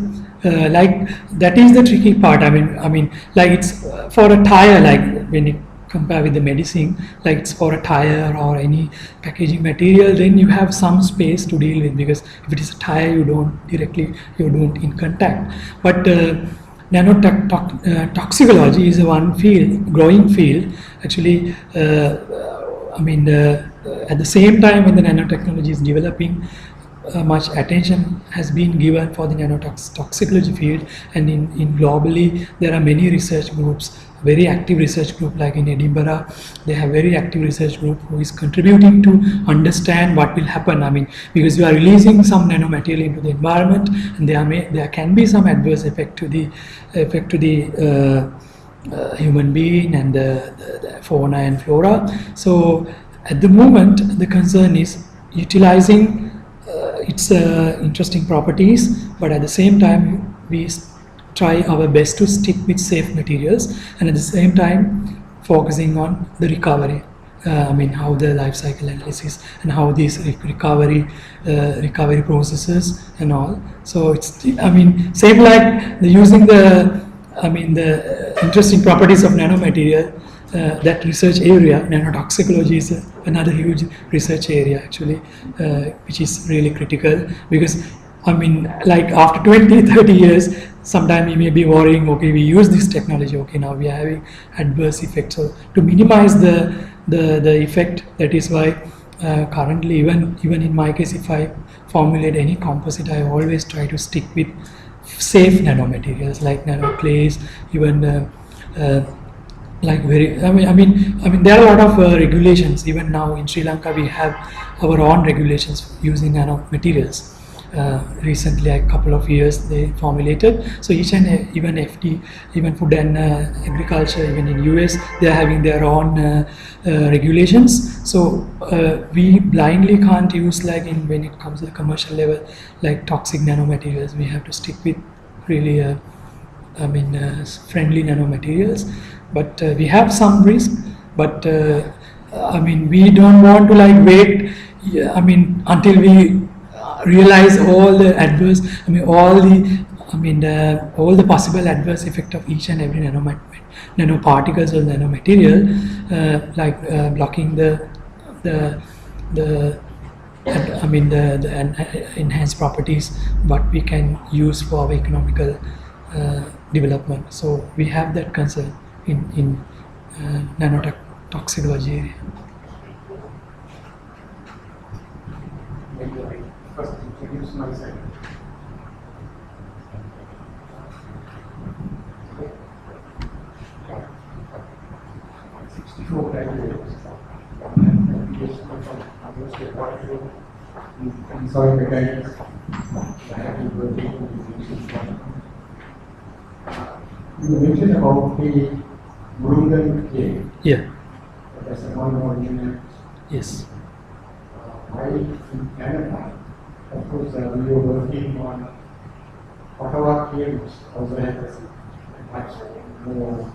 Like that is the tricky part. Like it's for a tire, like when you compare with the medicine, like it's for a tire or any packaging material, then you have some space to deal with, because if it is a tire, you don't in contact. But nanotoxicology is one field, growing field. Actually, at the same time, when the nanotechnology is developing, much attention has been given for the nanotoxicology field, and in globally there are many research groups, very active research group, like in Edinburgh they have very active research group who is contributing to understand what will happen. Because you are releasing some nanomaterial into the environment, and there can be some adverse effect to the human being and the fauna and flora. So at the moment, the concern is utilizing its interesting properties, but at the same time, we try our best to stick with safe materials, and at the same time, focusing on the recovery. How the life cycle analysis and how these recovery processes and all. So it's same like using the interesting properties of nanomaterial. That research area, nanotoxicology, is another huge research area actually, which is really critical, because like after 20-30 years, sometimes you may be worrying, okay, we use this technology, okay, now we are having adverse effects. So to minimize the effect, that is why currently, even in my case, if I formulate any composite, I always try to stick with safe nanomaterials like nanoclays, even like there are a lot of regulations. Even now in Sri Lanka, we have our own regulations using nanomaterials. Recently, a couple of years they formulated. So each and even FD, even food and agriculture, even in US, they are having their own regulations. So we blindly can't use, like when it comes to the commercial level, like toxic nanomaterials. We have to stick with really friendly nanomaterials. But we have some risk, but we don't want to wait until we realize all the adverse, all the all the possible adverse effect of each and every nanoparticles or nanomaterial, like blocking the enhanced properties what we can use for our economical development. So we have that concern in nanotoxicology area. Maybe I first introduce myself. I'm 64 graduates. In soil mechanics. I have been working in this institution. You mentioned about the Murungan cave. Yeah. That's a non-ordinary. Yes. While in Canada, of course, we were working on Ottawa caves, also has much more,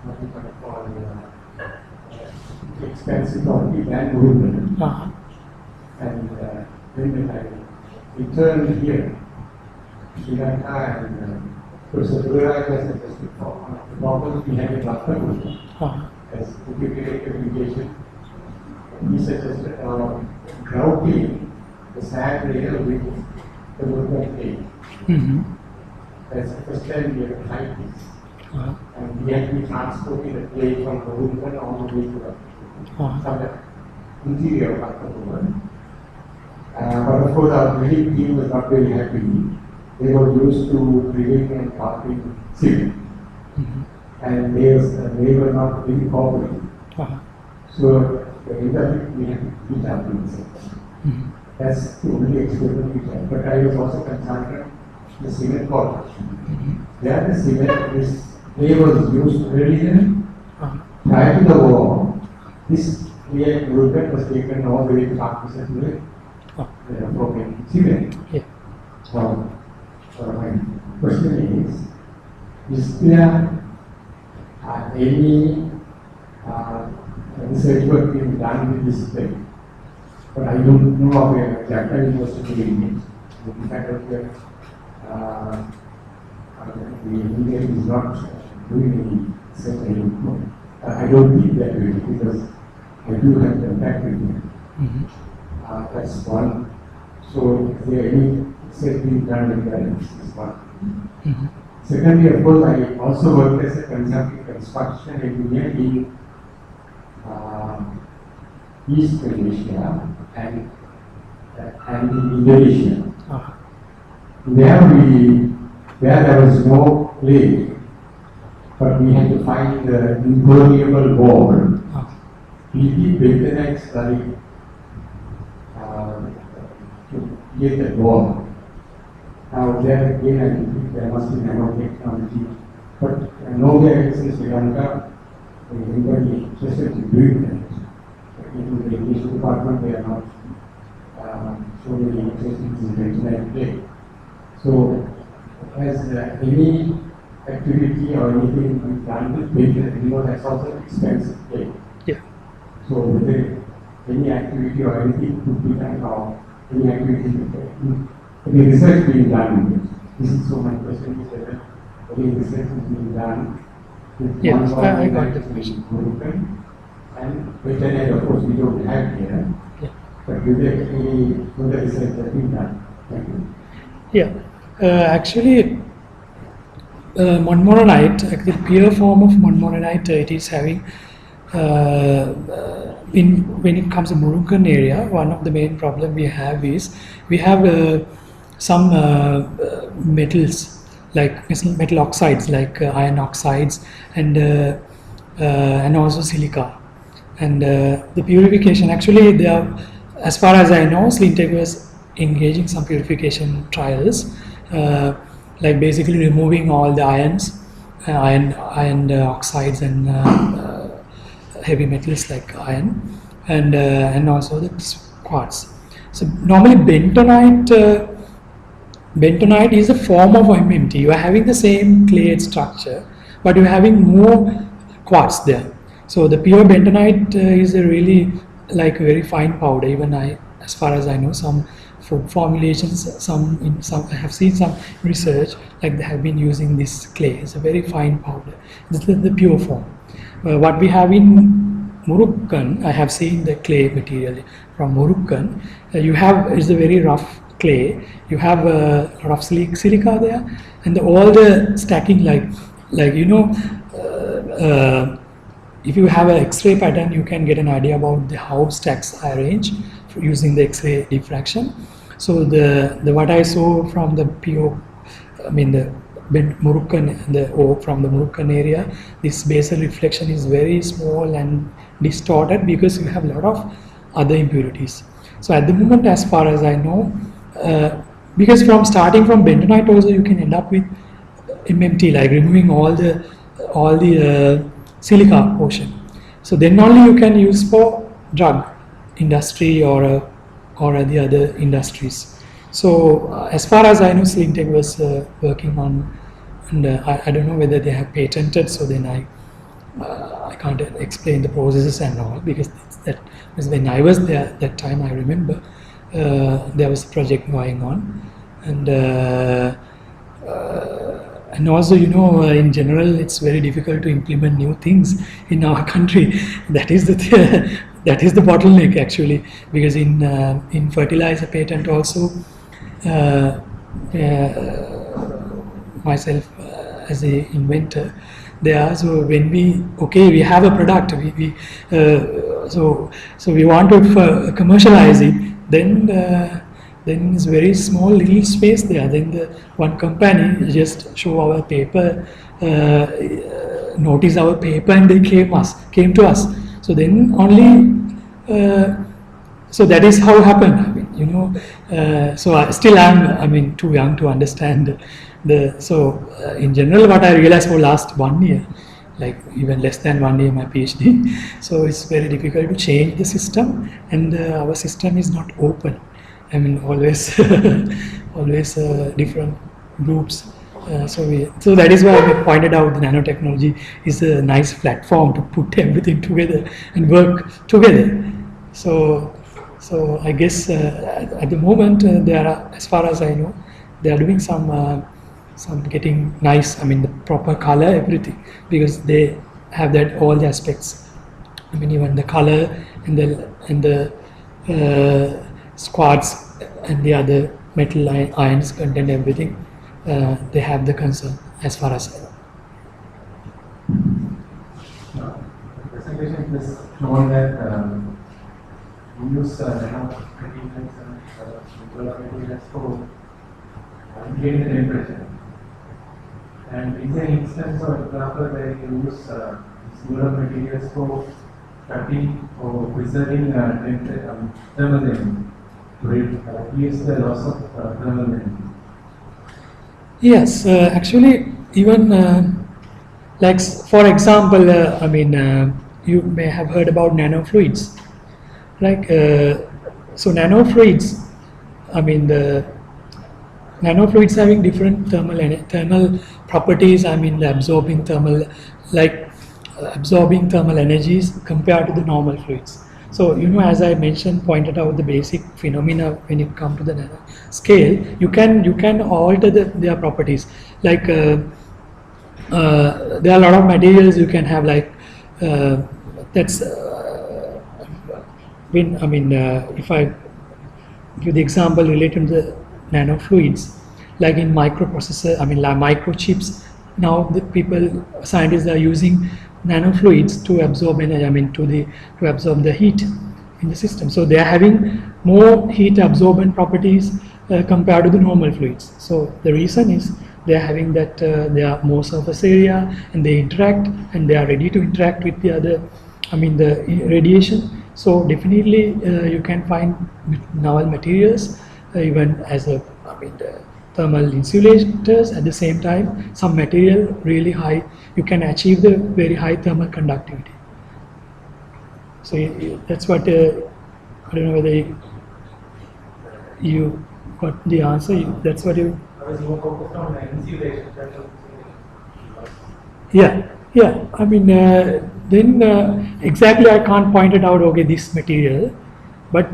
what we can call expensive property than Murungan. And when I returned here, Sri Lanka and Professor Dura has suggested for one of the problems we had in Lakshman as integrated irrigation. He suggested grouting the sand layer with the Murungan clay. That's the first time we have tried this. And we had to transport the clay from Murungan all the way to the interior of Lakshman. But of course, our drilling team was not very happy. They were used to drilling and carving cement, and they were not very cooperative. So the interview we had to teach our themselves. That's the only experiment we had. But I was also concerned the cement college. There the cement is clay was used earlier prior to the war. This clay Murungan was taken all the way to Pakistan. From cement. Yeah. So my question is there any research work being done with this thing? But I don't know of a Japan University doing it. In fact, the engineering is not doing any research. I don't think that way because I do have contact with them. That's one. So, is there any research being done with that? Is one. Secondly, of course, I also worked as a consulting construction engineer in East Asia and in Indonesia. There was no clay, but we had to find the impermeable wall. We did bentonite slurry to get the wall. Now there again I think there must be nanotechnology, but nowhere else in Sri Lanka anybody interested in doing that. In the education department they are not so very interested in bentonite clay. So has any activity or anything been done with bentonite? That's also expensive clay. Yeah. So whether any activity or anything could be done or any activity, any research being done with it. This is so my question is whether any research is being done with Yeah, one I got the question. And bentonite, of course, we don't have here. Yeah. But whether any further research has been done. Thank you. Yeah. Actually, Montmorillonite, the pure form of Montmorillonite, it is having when it comes to Murungan area, one of the main problem we have is we have some metals like metal oxides like iron oxides and also silica, and the purification actually they are, as far as I know, Slintech was engaging some purification trials like basically removing all the ions, iron oxides and heavy metals like iron and also the quartz. So normally bentonite is a form of MMT. You are having the same clay structure, but you are having more quartz there. So the pure bentonite is a really like very fine powder. Even I as far as I know, some food formulations, I have seen some research, like they have been using this clay. It's a very fine powder. This is the pure form. What we have in Moroccan, I have seen the clay material from Moroccan. You have, it's a very rough clay. You have a lot of silica there, and all the stacking, like you know, if you have an X-ray pattern, you can get an idea about how stacks are arranged using the X-ray diffraction. So the what I saw from the PO, I mean the Moroccan, from the Moroccan area, this basal reflection is very small and distorted because you have a lot of other impurities. So at the moment, as far as I know, because from starting from bentonite also you can end up with MMT, like removing all the silica portion. So then only you can use for drug industry or the other industries. So as far as I know, Slingtech was working on, and I don't know whether they have patented. So then I can't explain the processes and all, because that was when I was there that time. I remember there was a project going on, and also, you know, in general, it's very difficult to implement new things in our country. That is the that is the bottleneck actually, because in fertilizer patent also, myself as a inventor there. So when we have a product, so we want to commercialize it, then it's very small little space there. Then the one company just show our paper, notice our paper, and they came to us. So then only, so that is how it happened. I mean, you know, so I still am, too young to understand in general, what I realized for last 1 year, like even less than 1 year, my PhD. So it's very difficult to change the system, and our system is not open. I mean, always different groups. So that is why I pointed out the nanotechnology is a nice platform to put everything together and work together. So I guess at the moment there are, as far as I know, they are doing some getting nice. I mean, the proper color, everything, because they have that all the aspects. I mean, even the color and the squarts and the other metal ions content, everything, they have the concern as far as I know. The presentation is shown that we use nanomaterials and solar materials for getting the temperature. And is an instance or example where you use solar materials for cutting or preserving thermal energy to reduce the loss of thermal energy? Yes, actually, even like for example, you may have heard about nanofluids. Like so, nanofluids. I mean, the nanofluids having different thermal properties. I mean, absorbing thermal energies compared to the normal fluids. So, you know, as I pointed out the basic phenomena when it comes to the nano scale, you can alter their properties. Like there are a lot of materials you can have, like that's if I give the example related to the nanofluids, like in microprocessor, like microchips. Now the scientists are using nanofluids to absorb energy, to absorb the heat in the system. So they are having more heat absorbent properties compared to the normal fluids. So the reason is they are having that they are more surface area, and they interact, and they are ready to interact with the other, the radiation. So definitely you can find novel materials even as the thermal insulators. At the same time, some material really high, you can achieve the very high thermal conductivity. So that's what I don't know whether you got the answer. That's what you. I was more focused on insulation. Yeah. Then exactly I can't point it out. Okay, this material, but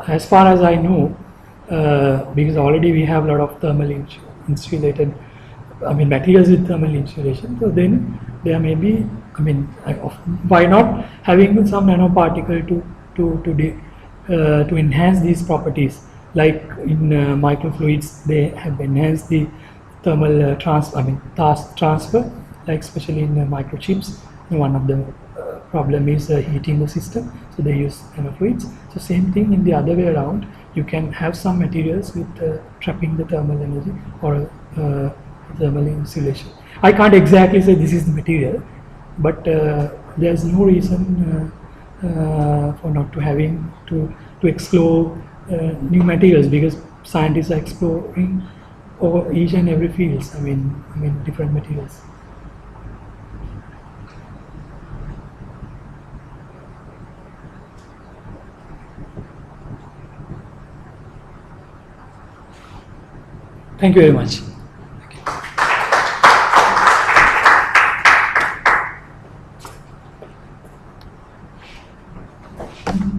as far as I know, because already we have a lot of thermal insulated, materials with thermal insulation. So then there may be, why not having some nanoparticle to enhance these properties? Like in microfluids, they have enhanced the thermal transfer, like especially in microchips. One of the problem is heating the system, so they use nanofluids. So same thing in the other way around, you can have some materials with trapping the thermal energy or thermal insulation. I can't exactly say this is the material, but there's no reason for not to having to explore new materials, because scientists are exploring over each and every fields. Different materials. Thank you very much.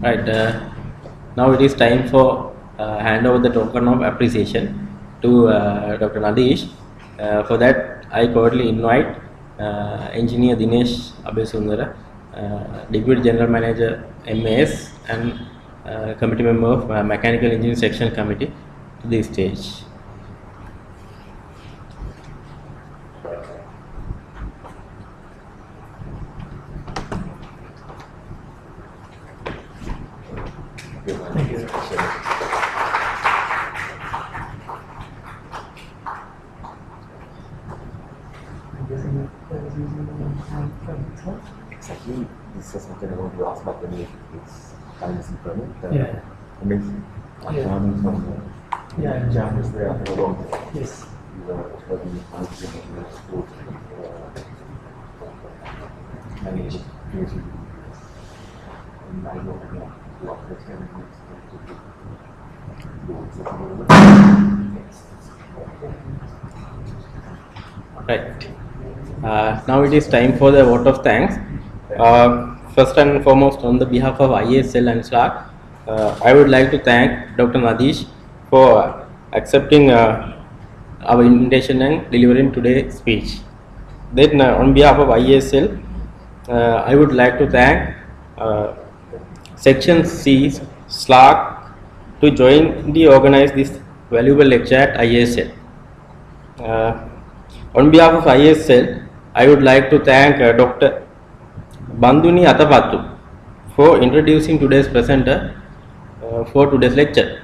Right. Now it is time for hand over the token of appreciation to Dr. Nadish. For that, I cordially invite Engineer Dinesh Abesundara, Deputy General Manager MAS and Committee Member of Mechanical Engineering Section Committee to the stage. Thank you. Exactly, this is something I want to ask about the time is permit. Yeah. Amazing. Yeah. From Yeah. Japanese there after a long time. Yes. Manage creativity. And I know what that's going Right. Now it is time for the vote of thanks. First and foremost, on the behalf of ISL and SLAC, I would like to thank Dr. Nadish for accepting our invitation and delivering today's speech. Then, on behalf of ISL, I would like to thank Section C SLAC to jointly organize this valuable lecture at ISL. On behalf of ISL, I would like to thank Dr. Banduni Atapattu for introducing today's presenter for today's lecture.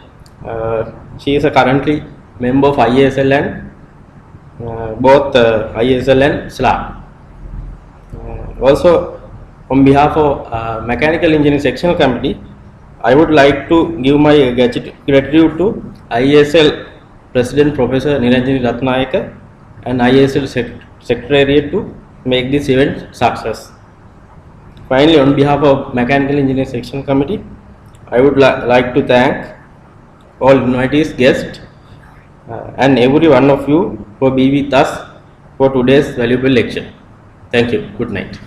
She is currently member of ISL and both ISL and SLAC. Also, on behalf of Mechanical Engineering Sectional Committee, I would like to give my gratitude to ISL President Professor Niranjani Ratnayaka and ISL Secretariat to make this event success. Finally, on behalf of Mechanical Engineering Section Committee, I would like to thank all invitees, guests, and every one of you for being with us for today's valuable lecture. Thank you. Good night.